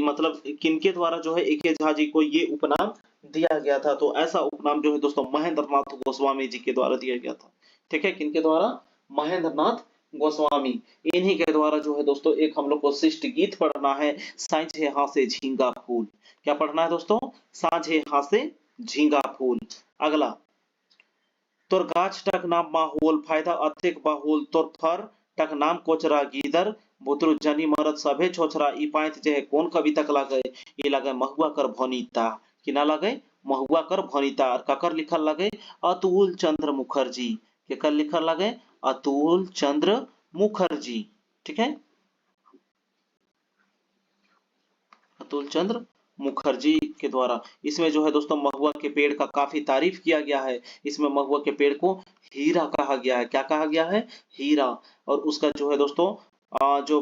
मतलब किनके द्वारा जो है एके झा जी को ये उपनाम दिया गया था, तो ऐसा उपनाम जो है दोस्तों महेंद्र नाथ गोस्वामी जी के द्वारा दिया गया था। ठीक है, किनके द्वारा, महेंद्र नाथ गोस्वामी। इन्हीं के द्वारा जो है दोस्तों एक हम लोग को शिष्ट गीत पढ़ना है, सांझे हासे झींगा फूल। क्या पढ़ना है दोस्तों, सांझे हासे झींगा फूल। अगला, तोर गाछ टक नाम माहौल फायदा अतेक बाहुल, तोर फर टक नाम कोचरा गीदर, बुतरु जनी मरद सभे छोचरा, ई पांच जे है कौन कविता के लागे, ये लागे महुआ कर भनिता। कि ना लागे, महुआ कर भनिता। और ककर लिखल लागे, अतुल चंद्र मुखर्जी। केकर लिखल लागे, अतुल चंद्र मुखर्जी। ठीक है, अतुल चंद्र मुखर्जी के द्वारा। इसमें जो है दोस्तों महुआ के पेड़ का काफी तारीफ किया गया है। इसमें महुआ के पेड़ को हीरा कहा गया है। क्या कहा गया है? हीरा। और उसका जो है दोस्तों जो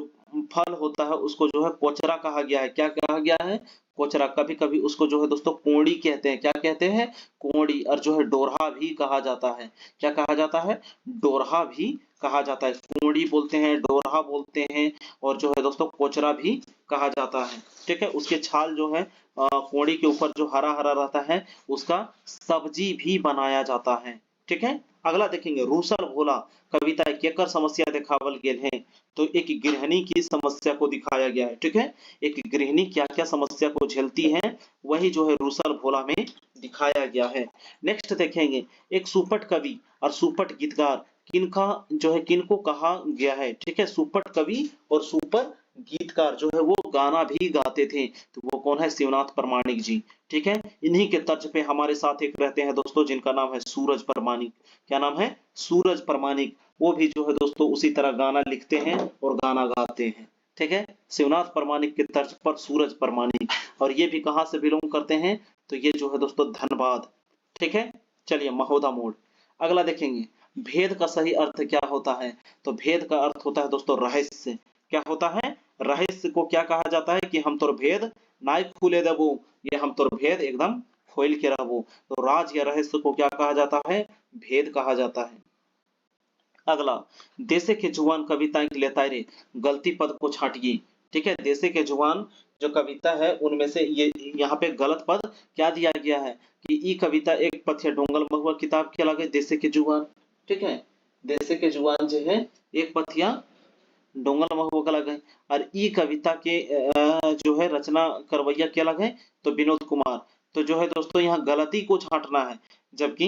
फल होता है उसको जो है कोचरा कहा गया है। क्या कहा गया है? कोचरा। कभी कभी उसको जो है दोस्तों कोड़ी कहते हैं। क्या कहते हैं? कोड़ी। और जो है डोरहा भी कहा जाता है। क्या कहा जाता है? डोरहा भी कहा जाता है। कोड़ी बोलते हैं, डोरहा बोलते हैं, और जो है दोस्तों कोचरा भी कहा जाता है। ठीक है, उसके छाल जो है कोड़ी के ऊपर जो हरा हरा रहता है उसका सब्जी भी बनाया जाता है। ठीक है, अगला देखेंगे, रूसल भोला कविता केकर समस्या दिखावल गेल है। तो एक गृहिणी की समस्या को दिखाया गया है। ठीक है, एक गृहिणी क्या क्या समस्या को झेलती है वही जो है रूसल भोला में दिखाया गया है। नेक्स्ट देखेंगे, एक सुपट कवि और सुपट गीतकार किनका जो है किनको कहा गया है। ठीक है, सुपट कवि और सुपर गीतकार जो है वो गाना भी गाते थे। तो वो कौन है? शिवनाथ प्रामाणिक जी। ठीक है, इन्हीं के तर्ज पे हमारे साथ एक रहते हैं दोस्तों जिनका नाम है सूरज प्रामाणिक। क्या नाम है? सूरज प्रामाणिक। वो भी जो है दोस्तों उसी तरह गाना लिखते हैं और गाना गाते हैं। ठीक है, शिवनाथ प्रामाणिक के तर्ज पर सूरज प्रामाणिक। और ये भी कहां से बिलोंग करते हैं? तो ये जो है दोस्तों धनबाद। ठीक है, चलिए महोदा मोड़। अगला देखेंगे, भेद का सही अर्थ क्या होता है। तो भेद का अर्थ होता है दोस्तों रहस्य। क्या होता है? रहस्य को क्या कहा जाता है कि हम तोर भेद नाय खुले देबो, ये हम तोर भेद एकदम खोल के रहबो। तो राज या रहस्य को क्या कहा जाता है? भेद कहा जाता है। अगला, देसे के जुबान कविताएं लेता रे, गलती पद को छाटिए। ठीक है, देसे के जुबान जो कविता है उनमें से ये यहाँ पे गलत पद क्या दिया गया है कि ई कविता एक पथिया डोंगल महुआ किताब के लगे देसे के जुबान। ठीक है, देसे के जुबान जो है एक पथिया डोंगल महुआ का लगे। और ई कविता के जो है रचना करवैया क्या लगे? तो विनोद कुमार। तो जो है दोस्तों यहाँ गलती को छांटना है, जबकि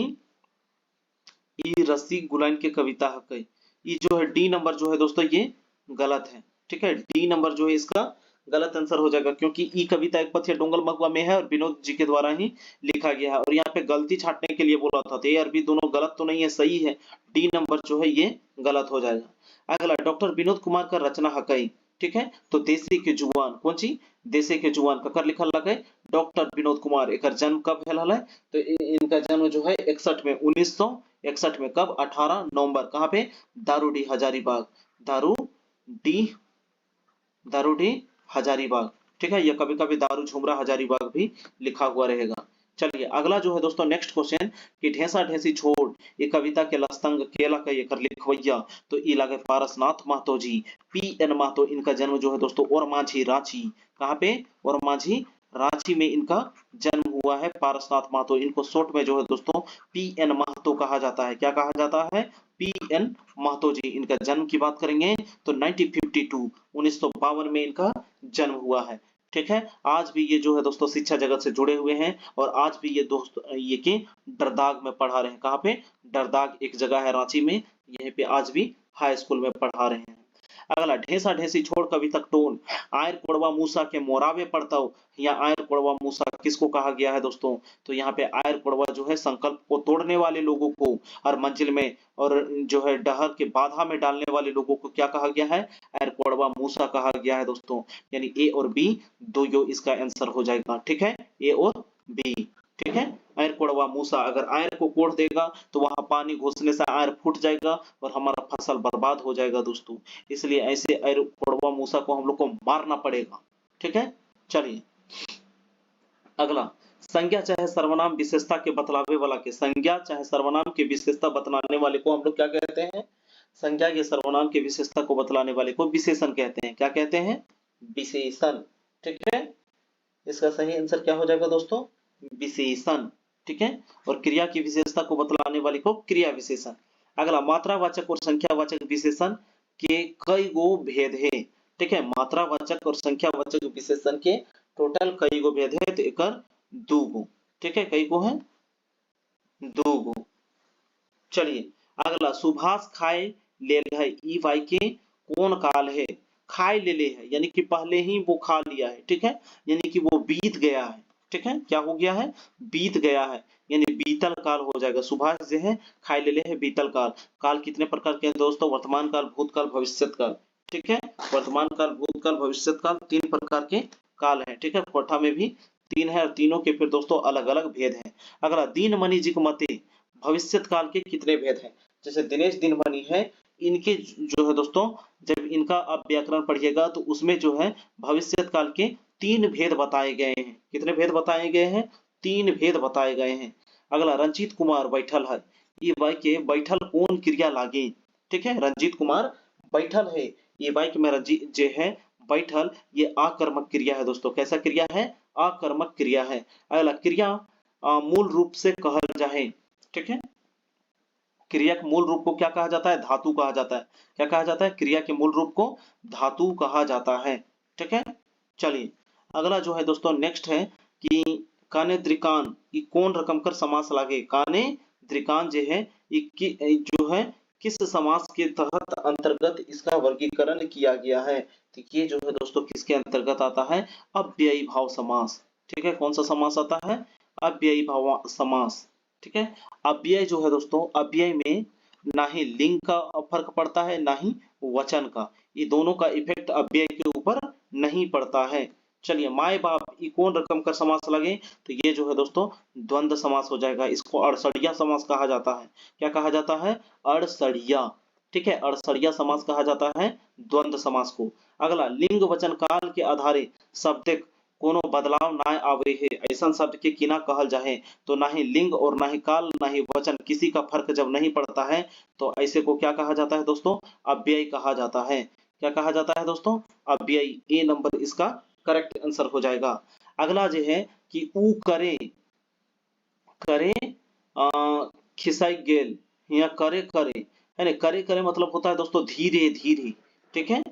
ई रस्सी गुलाइन के कविता है। ये जो है डी नंबर जो है दोस्तों ये गलत है। ठीक है, डी नंबर जो है इसका गलत आंसर हो जाएगा, क्योंकि ई कविता एक पथिया डोंगल महुआ में है और विनोद जी के द्वारा ही लिखा गया है। और यहाँ पे गलती छांटने के लिए बोला था, तो ए और बी दोनों गलत तो नहीं है, सही है। डी नंबर जो है ये गलत हो जाएगा। अगला, डॉक्टर विनोद कुमार का रचना हकई। ठीक है, तो देसी के जुबान कौन सी? देसी के जुबान ककर लिखल लगे? डॉक्टर विनोद कुमार। एक जन्म कब भेल है? तो इनका जन्म जो है 61 में, 1961 में। कब? 18 नवंबर। कहाँ पे? दारूडी हजारीबाग। दारूडी दारूडी हजारीबाग। ठीक है, या कभी कभी दारू झुमरा हजारीबाग भी लिखा हुआ रहेगा। चलिए अगला जो है दोस्तों नेक्स्ट क्वेश्चन कि ढेंसा ढेंसी छोड़ ये कविता के लस्तंग केला का ये कर लिखवैया। तो ई लगे पारसनाथ महतो जी। पी एन महतो, इनका जन्म जो है दोस्तों और माझी रांची। कहाँ पे? और माझी रांची में इनका जन्म हुआ है पारसनाथ महतो। इनको शॉर्ट में जो है दोस्तों पी एन महतो कहा जाता है। क्या कहा जाता है? पी एन महतो जी। इनका जन्म की बात करेंगे तो 1952 में इनका जन्म हुआ है। ठीक है, आज भी ये जो है दोस्तों शिक्षा जगत से जुड़े हुए हैं और आज भी ये दोस्त ये के डरदाग में पढ़ा रहे हैं। कहाँ पे? डरदाग एक जगह है रांची में, यहीं पे आज भी हाई स्कूल में पढ़ा रहे हैं। अगला, ढेंसा ढेंसी छोड़ कवि तक टोन आयर कोड़वा मूसा के मोरावे पड़ता हो। यहाँ आयर कोड़वा मूसा किसको कहा गया है दोस्तों? तो यहाँ पे आयर कोड़वा जो है संकल्प को तोड़ने वाले लोगों को और मंजिल में और जो है डहर के बाधा में डालने वाले लोगों को क्या कहा गया है? आयर कोड़वा मूसा कहा गया है दोस्तों। यानी ए और बी दो यो इसका आंसर हो जाएगा। ठीक है, ए और बी। ठीक है, आयर कोड़वा मूसा, अगर आयर को कोड़ देगा तो वहां पानी घुसने से आयर फूट जाएगा और हमारा फसल बर्बाद हो जाएगा दोस्तों। इसलिए ऐसे आयर कोड़वा मूसा को हम लोग को मारना पड़ेगा। ठीक है, चलिए अगला, संज्ञा चाहे सर्वनाम विशेषता के बतलावे वाला के, संज्ञा चाहे सर्वनाम की विशेषता बतलाने वाले को हम लोग क्या कहते हैं? संज्ञा के सर्वनाम की विशेषता को बतलाने वाले को विशेषण कहते हैं। क्या कहते हैं? विशेषण। ठीक है, इसका सही आंसर क्या हो जाएगा दोस्तों? विशेषण। ठीक है, और क्रिया की विशेषता को बतलाने वाले को क्रिया विशेषण। अगला, मात्रावाचक और संख्यावाचक विशेषण के कई गो भेद है। ठीक है, मात्रावाचक और संख्यावाचक विशेषण के टोटल कई गो भेद है? तो एकर दो गो। ठीक है, कई गो है? दो गो। चलिए अगला, सुभाष खाए ले है ई वाई के कौन काल है? खाए ले ले है यानी कि पहले ही वो खा लिया है। ठीक है, यानी कि वो बीत गया है। ठीक है, क्या हो गया है? बीत गया है, यानी बीतल काल हो जाएगा। सुभाष जो है खाए ले ले है बीतल काल। काल कितने प्रकार के हैं दोस्तों? वर्तमान काल, भूतकाल, भविष्यत काल। ठीक है। वर्तमान काल, भूतकाल, भविष्य काल, 3 प्रकार के काल हैं, ठीक है। कोठा में भी 3 है और तीनों के फिर दोस्तों अलग-अलग भेद हैं। अगला, दीनमणि जी के मते भविष्य काल के कितने भेद हैं? जैसे दिनेश दिनमणि है, इनके जो है दोस्तों, जब इनका आप व्याकरण पढ़िएगा तो उसमें जो है भविष्य काल के 3 भेद बताए गए हैं। कितने भेद बताए गए हैं? 3 भेद बताए गए हैं। अगला, रंजीत कुमार बैठल है, ये वाक्य बैठल कौन क्रिया लागे? ठीक है, रंजीत कुमार बैठल है, ये वाक्य में रंजीत जो है बैठल, ये आकर्मक क्रिया है दोस्तों। कैसा क्रिया है? आकर्मक क्रिया है। अगला, क्रिया मूल रूप से कहल जाए, ठीक है। क्रिया के मूल रूप को क्या कहा जाता है? धातु कहा जाता है। क्या कहा जाता है? क्रिया के मूल रूप को धातु कहा जाता है, ठीक है। चलिए, अगला जो है दोस्तों नेक्स्ट है कि काने द्रिकान, ये कौन रकम कर समास लागे? काने द्रिकान जो है ये जो है किस समास के तहत अंतर्गत इसका वर्गीकरण किया गया है? तो ये जो है दोस्तों किसके अंतर्गत आता है? अव्ययी भाव समास, ठीक है। कौन सा समास आता है? अव्ययी भाव समास, ठीक है। अव्यय जो है दोस्तों, अव्यय में ना ही लिंग का फर्क पड़ता है ना ही वचन का, ये दोनों का इफेक्ट अव्यय के ऊपर नहीं पड़ता है। चलिए, माए बाप, ये कौन रकम का समास लगे? तो ये जो है दोस्तों द्वंद्व समास हो जाएगा। इसको अड़सड़िया समास कहा जाता है। क्या कहा जाता है? अड़सड़िया, ठीक है। अड़सड़िया समास कहा जाता है द्वंद्व समास को। अगला, लिंग वचन काल के आधारे शब्द कोनो बदलाव ना आवे है, ऐसा शब्द के किना कहल जाए? तो ना ही लिंग और ना ही काल ना ही वचन, किसी का फर्क जब नहीं पड़ता है तो ऐसे को क्या कहा जाता है दोस्तों? अव्यय कहा जाता है। क्या कहा जाता है दोस्तों? अव्यय। ए नंबर इसका करेक्ट आंसर हो जाएगा। अगला जो है कि ऊ करे, करे खिसाई गेल, या करे करे है ना। करे करे मतलब होता है दोस्तों धीरे धीरे, ठीक है।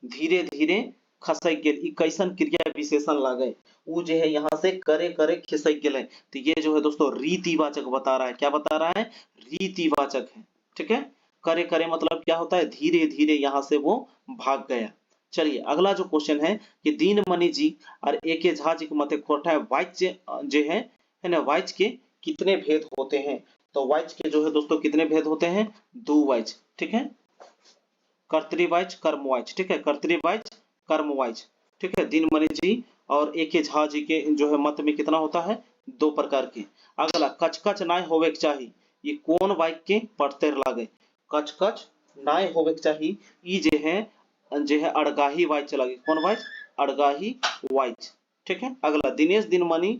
धीरे धीरे खसक गेल, ई कैसन क्रिया विशेषण लागे? ऊ जो है यहाँ से करे करे खिसक गेल है, तो ये जो है दोस्तों रीतिवाचक बता रहा है। क्या बता रहा है? रीतिवाचक है, ठीक है। करे करे मतलब क्या होता है? धीरे धीरे यहाँ से वो भाग गया। चलिए, अगला जो क्वेश्चन है कि दीनमणि जी और ए के झा जी के मते कोठा वाच्य जो है ना, वाच्य के कितने भेद होते हैं? तो वाच्य के जो है दोस्तों कितने भेद होते हैं? 2 वाच्य, ठीक है। कर्तृवाच्य, कर्मवाच्य, ठीक है। कर्तृवाच्य, कर्मवाच्य, ठीक है। दीनमणि जी और ए के झा जी के जो है मत में कितना होता है? 2 प्रकार के। अगला, कच कच नाय होवे के चाहिए, ये कौन वाक्य के प्रत्यय लागे? कच कच नाय होवे के चाहिए, ई जे है अड़गाही वाच्य लागे। कौन वाच्य? अड़गाही वाच्य, ठीक है। अगला, दिनेश दिनमणि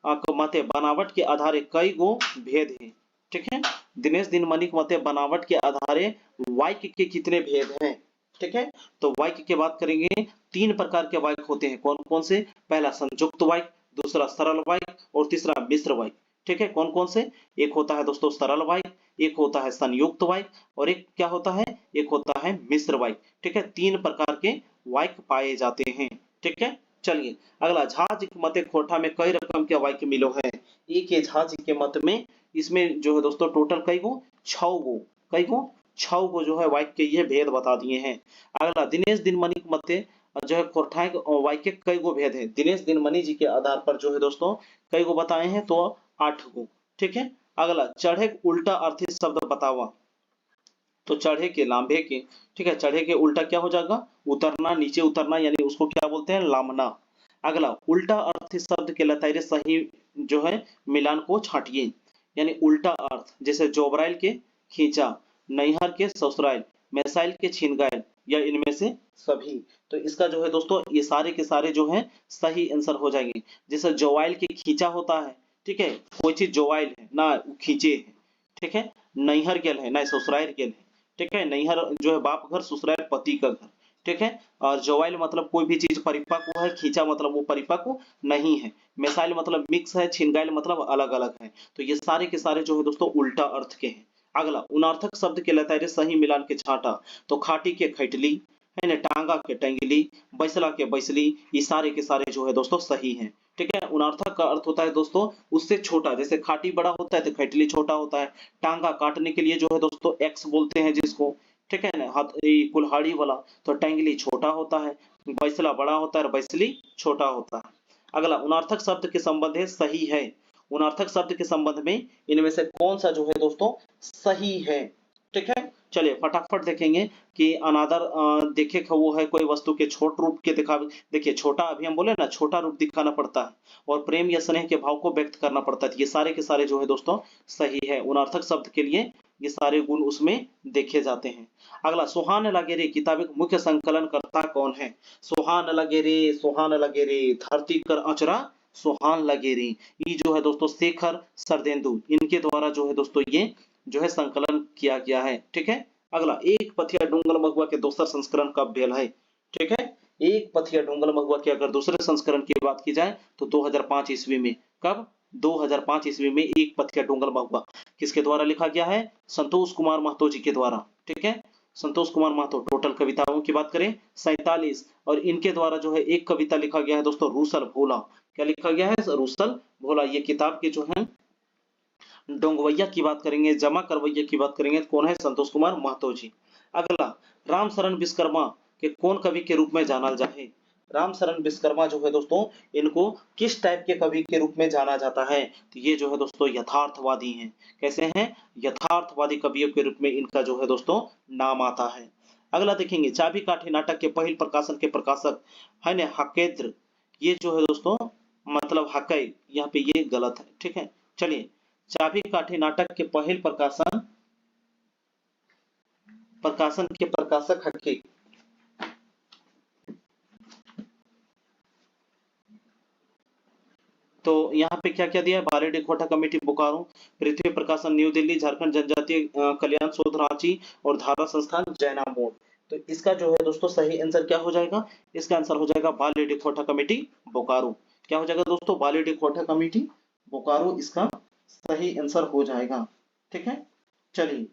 के मते बनावट के आधारे कई गो भेद है, ठीक है। दिनेश दिनमणि के मते बनावट के आधारे वाक्य के कितने भेद हैं? ठीक है। तो वाक्य की बात करेंगे, 3 प्रकार के वाक्य होते हैं। कौन कौन से? पहला संयुक्त वाक्य, दूसरा सरल वाक्य और तीसरा मिश्र वाक्य, ठीक है। कौन कौन से? एक होता है दोस्तों सरल वाक्य, एक होता है संयुक्त वाक्य और एक क्या होता है? एक होता है मिश्र वाक्य, ठीक है। 3 प्रकार के वाक्य पाए जाते हैं, ठीक है। चलिए, अगला, झा जी के मते कोठा में कई रकम के वाक्य मिलो है। एक है झा जी के मत में, इसमें जो है दोस्तों टोटल कई गो? 6 गो। कई गो? 6 गो जो है वाक्य के ये भेद बता दिए हैं। अगला, दिनेश दिनमणि के मते जो है कोठाएं वाक्य कई गो भेद है? दिनेश दिनमणि जी के आधार पर जो है दोस्तों कई गो बताए हैं? तो 8 गो, ठीक है। अगला, चढ़े उल्टा अर्थी शब्द बतावा, तो चढ़े के, लांभे के, ठीक है। चढ़े के उल्टा क्या हो जाएगा? उतरना, नीचे उतरना, यानी उसको क्या बोलते हैं? लामना। अगला, उल्टा अर्थ शब्द के लताइरे सही जो है मिलान को छांटिए, यानी उल्टा अर्थ, जैसे जोबराइल के खींचा, नैहर के ससुराल, मैसाइल के छीन गए, या इनमें से सभी। तो इसका जो है दोस्तों ये सारे के सारे जो है सही आंसर हो जाएंगे। जैसे जोवाइल के खींचा होता है, ठीक है, कोई चीज जोवाइल है ना, खींचे है, ठीक है। नैहर गेल है ना, ससुराल गेल है, ठीक है। नैहर जो है बाप घर, ससुराल पति का घर, ठीक है। और जोवाइल मतलब कोई भी चीज परिपक्व है, खींचा मतलब वो परिपक्व नहीं है, मिसाइल मतलब मिक्स है, छिनगाइल मतलब अलग अलग है। तो ये सारे के सारे जो है दोस्तों उल्टा अर्थ के हैं। अगला, उनार्थक शब्द के लताइरे सही मिलान के छांटा, तो खाटी के खैटली है ना, टांगा के टंगली, बैसला के बैसली, ये सारे के सारे जो है दोस्तों सही हैं, ठीक है। उनार्थक का अर्थ होता है दोस्तों उससे छोटा, जैसे खाटी बड़ा होता है तो खैटली छोटा होता है। टांगा काटने के लिए जो है दोस्तों एक्स बोलते हैं जिसको, ठीक है ना, हाथ कुल्हाड़ी वाला, तो टंगली छोटा होता है, बैसला बड़ा होता है और बैसली छोटा होता है। अगला, उनार्थक शब्द के संबंध है सही है, उनार्थक शब्द के संबंध में इनमें से कौन सा जो है दोस्तों सही है? ठीक है, चलिए फटाफट देखेंगे कि अनादर देखे वो है कोई वस्तु के छोट रूप के दिखा। देखिए छोटा, अभी हम बोले ना छोटा रूप दिखाना पड़ता है और प्रेम या स्नेह के भाव को व्यक्त करना पड़ता है। ये सारे के सारे जो है दोस्तों सही है। उनार्थक शब्द के लिए ये सारे गुण उसमें देखे जाते हैं। अगला, सुहान लगे रे किताब के मुख्य संकलन करता कौन है? सुहान लगे रे, सुहान लगे रे, धरती कर अचरा सुहान लगे रे, ये जो है दोस्तों शेखर सरदेंदु इनके द्वारा जो है दोस्तों ये जो है संकलन किया गया है। ठीक है। अगला, एक पथिया डूंगल महुआ के दूसरा संस्करण कब भेल है? ठीक है। एक पथिया डूंगल महुआ के अगर दूसरे संस्करण की बात की जाए तो 2005 ईस्वी में। कब? 2005 ईस्वी में एक पथिया डूंगल महुआ किसके द्वारा लिखा गया है? संतोष कुमार महतो जी के द्वारा। ठीक है। संतोष कुमार महतो। टोटल कविताओं की बात करें 47, और इनके द्वारा जो है एक कविता लिखा गया है दोस्तों रूसल भोला। क्या लिखा गया है? रूसल भोला। ये किताब के जो है डोंगवैया की बात करेंगे, जमा करवैया की बात करेंगे तो कौन है? संतोष कुमार महतो जी। अगला, राम शरण विश्वकर्मा के कौन कवि के रूप में जाना जाए? राम शरण विश्वकर्मा जो है दोस्तों इनको किस टाइप के कवि के रूप में जाना जाता है? तो ये जो है दोस्तों यथार्थवादी हैं। कैसे हैं? यथार्थवादी कवियों के रूप में इनका जो है दोस्तों नाम आता है। अगला देखेंगे, चाबी काठी नाटक के पहल प्रकाशन के प्रकाशक है न हकेद्र। ये जो है दोस्तों मतलब हकै, यहाँ पे ये गलत है। ठीक है। चलिए, चाबी काठी नाटक के पहल प्रकाशन प्रकाशन के प्रकाशक हक्के। तो यहाँ पे क्या क्या दिया है? बालेडी खोटा कमेटी बोकारो, पृथ्वी प्रकाशन न्यू दिल्ली, झारखंड जनजातीय कल्याण शोध रांची और धारा संस्थान जैना मोड़। तो इसका जो है दोस्तों सही आंसर क्या हो जाएगा? इसका आंसर हो जाएगा बालेडी खोटा कमेटी बोकारो। क्या हो जाएगा दोस्तों? बालेडी खोटा कमेटी बोकारो इसका सही आंसर हो जाएगा। ठीक है। चलिए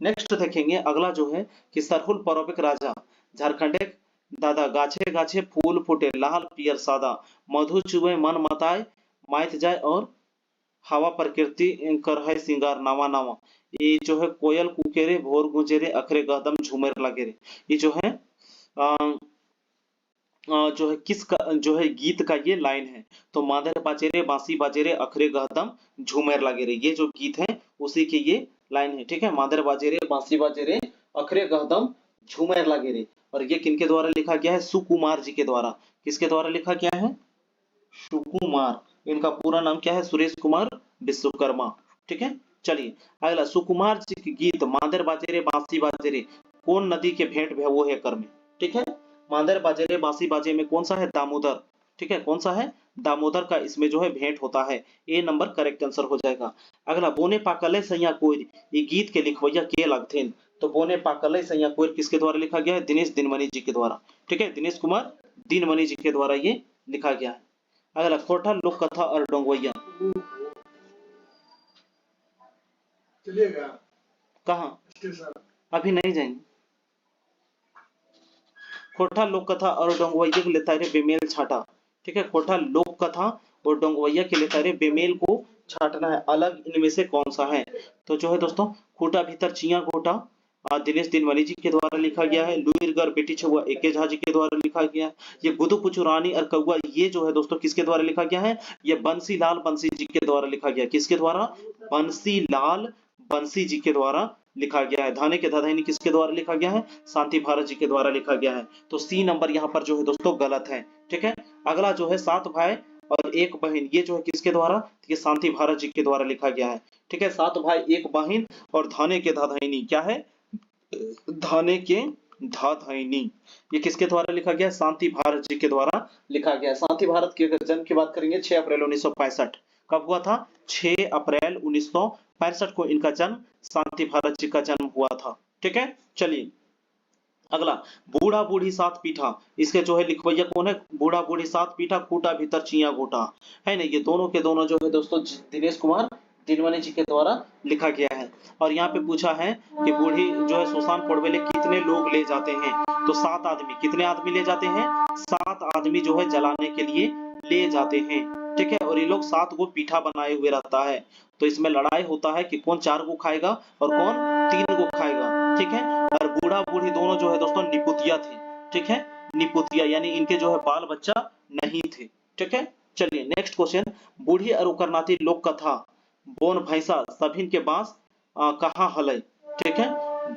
नेक्स्ट देखेंगे, अगला जो है कि सरहुल पौरविक राजा झारखंड दादा गाछे गाछे फूल फूटे लाल पियर सादा, मधु चुए मन मताए माइत जाए और हवा प्रकृति कर है सिंगार नावा नावा। ये जो है कोयल कुकेरे भोर गुंजे रे अखरे गदम झूमर लगे रे। ये जो है जो है किसका जो है गीत का ये लाइन है? तो मादर बाजेरे बांसी बाजेरे अखरे गहदम झूमर लगे रे, ये जो गीत है उसी की ये लाइन है। ठीक है। मादर बाजेरे बांसी बाजेरे अखरे गहदम झूमर लगे रे, और ये किनके द्वारा लिखा गया है? सुकुमार जी के द्वारा। किसके द्वारा लिखा गया है? सुकुमार। इनका पूरा नाम क्या है? सुरेश कुमार विश्वकर्मा। ठीक है। चलिए अगला, सुकुमार जी के गीत मादर बाजेरे बांसी बाजेरे कौन नदी के भेंट वो है कर में? ठीक है। मादर बाजेरे बांसी बाजे में कौन सा है? दामोदर। ठीक है। कौन सा है? दामोदर का इसमें जो है भेंट होता है। ए नंबर करेक्ट आंसर हो जाएगा। अगला, बोने पाकले सैया कोई, ये गीत के लिखवैया के लगथे? तो बोने पाकले सैया कोई किसके द्वारा लिखा गया है? दिनेश दिनमणि जी के द्वारा। ठीक है। दिनेश कुमार दिनमणि जी के द्वारा ये लिखा गया है। अगला, खोटा लोक कथा और डोंगवैया। चलिएगा कहाँ? अभी नहीं जाएंगे। खोटा लोक कथा और डोंगवैया के लेता रे बेमेल छाटा। ठीक है। खोटा लोक कथा और डोंगवैया के लेता रे बेमेल को छाटना है, अलग इनमें से कौन सा है? तो जो है दोस्तों खूटा भीतर चिया गोटा दिनेश दिनमणि जी के द्वारा लिखा गया है। लुईरगर बेटी छुआ एके झा जी के द्वारा लिखा गया है। ये गुदु पुचु रानी और कौआ, ये जो है दोस्तों किसके द्वारा लिखा गया है? ये बंसीलाल बंसी जी के द्वारा लिखा गया। किसके द्वारा? बंसीलाल बंसी जी के द्वारा लिखा गया है। धाने के धाधैनी किसके द्वारा लिखा गया है? शांति भारत जी के द्वारा लिखा गया है। तो सी नंबर यहाँ पर जो है दोस्तों गलत है। ठीक है। अगला जो है 7 भाई और 1 बहन, ये जो है किसके द्वारा? ये शांति भारत जी के द्वारा लिखा गया है। ठीक है। 7 भाई 1 बहन और धाने के धाधैनी, क्या है? धाने के धाधैनी, ये किसके द्वारा लिखा गया? शांति भारत जी के द्वारा लिखा गया। शांति भारत के अगर जन्म की बात करेंगे 6 अप्रैल 1965। कब हुआ था? 6 अप्रैल 1965 को इनका जन्म, शांति भारत जी का जन्म हुआ था। ठीक है। चलिए अगला, बूढ़ा बूढ़ी सात पीठा, इसके जो है लिखवैया कौन है? बूढ़ा बूढ़ी सात पीठा खूटा भीतर चिया गोटा, है ना? ये दोनों के दोनों जो है दोस्तों दिनेश कुमार दिनमणि जी के द्वारा लिखा गया है। और यहाँ पे पूछा है कि बूढ़ी जो है सुसान पोड़वेले कितने लोग ले जाते हैं? तो 7 आदमी। कितने आदमी ले जाते हैं? 7 आदमी जो है जलाने के लिए ले जाते हैं। ठीक है। और ये लोग 7 गो पीठा बनाए हुए रहता है। तो इसमें लड़ाई होता है कि कौन 4 गो खाएगा और कौन 3 गो खाएगा। ठीक है। और बूढ़ा बूढ़ी दोनों जो है दोस्तों निपुतिया थे। ठीक है। निपुतिया यानी इनके जो है बाल बच्चा नहीं थे। ठीक है। चलिए नेक्स्ट क्वेश्चन, बूढ़ी और ओकर नाती लोक कथा बोन भैंसा सभिन के बांस कहाँ हलै? ठीक है।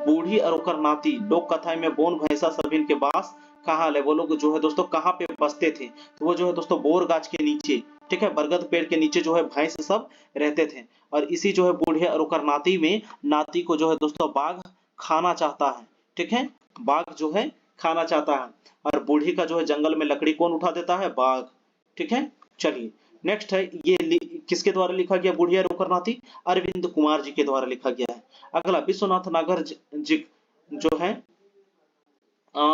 बूढ़ी और ओकर नाती लोक कथा में बोन भैंसा सभिन के बास कहाँ ले, वो लोग जो है दोस्तों कहाँ पे बसते थे, तो वो जो है दोस्तों बोर गाछ के नीचे, ठीक है, बरगद पेड़ के नीचे जो है भैंस सब रहते थे। और इसी जो है बूढ़े और ओकर नाती में नाती को जो है दोस्तों बाघ खाना चाहता है, ठीक है, बाघ जो है खाना चाहता है, और बूढ़ी का जो है जंगल में लकड़ी कौन उठा देता है, बाघ, ठीक है। चलिए नेक्स्ट है, ये किसके द्वारा लिखा गया, बुढ़िया और ओकर नाती, अरविंद कुमार जी के द्वारा लिखा गया है। अगला, विश्वनाथ नागर जी जो है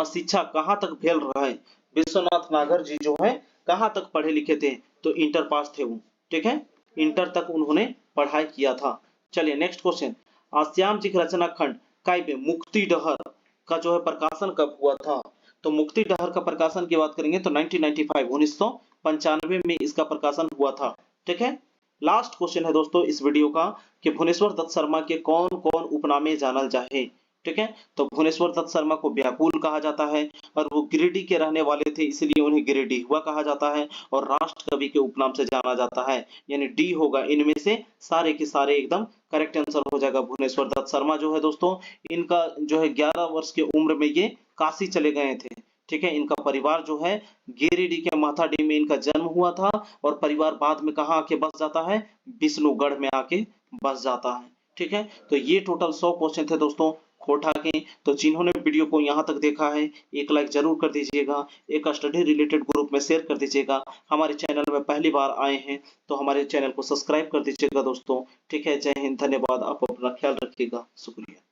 शिक्षा कहाँ तक भेल रहा है, विश्वनाथ नागर जी जो है कहाँ तक पढ़े लिखे थे, तो इंटर पास थे वो, ठीक है, इंटर तक उन्होंने पढ़ाई किया था। चलिए नेक्स्ट क्वेश्चन, श्याम जी का रचना खंड काव्य मुक्ति डहर का जो है प्रकाशन कब हुआ था, तो मुक्ति डहर का प्रकाशन की बात करेंगे तो 1995 में इसका प्रकाशन हुआ था, ठीक है। लास्ट क्वेश्चन है दोस्तों इस वीडियो का कि भुवनेश्वर दत्त शर्मा के कौन कौन उपनामे जानल जाए, ठीक है, तो भुवनेश्वर दत्त शर्मा को व्याकुल कहा जाता है, और वो गिरिडीह के रहने वाले थे इसलिए उन्हें गिरिडीह हुआ कहा जाता है, और राष्ट्र कवि के उपनाम से जाना जाता है, यानी डी होगा इनमें से सारे के सारे एकदम करेक्ट आंसर हो जाएगा। भुवनेश्वर दत्त शर्मा जो है दोस्तों, इनका जो है 11 वर्ष की उम्र में ये काशी चले गए थे, ठीक है। इनका परिवार जो है गिरिडीह के माथाडी में इनका जन्म हुआ था, और परिवार बाद में कहाँ आके बस जाता है, विष्णुगढ़ में आके बस जाता है, ठीक है। तो ये टोटल 100 क्वेश्चन थे दोस्तों खोटा के। तो जिन्होंने वीडियो को यहाँ तक देखा है एक लाइक जरूर कर दीजिएगा, एक स्टडी रिलेटेड ग्रुप में शेयर कर दीजिएगा, हमारे चैनल में पहली बार आए हैं तो हमारे चैनल को सब्सक्राइब कर दीजिएगा दोस्तों, ठीक है। जय हिंद, धन्यवाद, आप अपना ख्याल रखिएगा, शुक्रिया।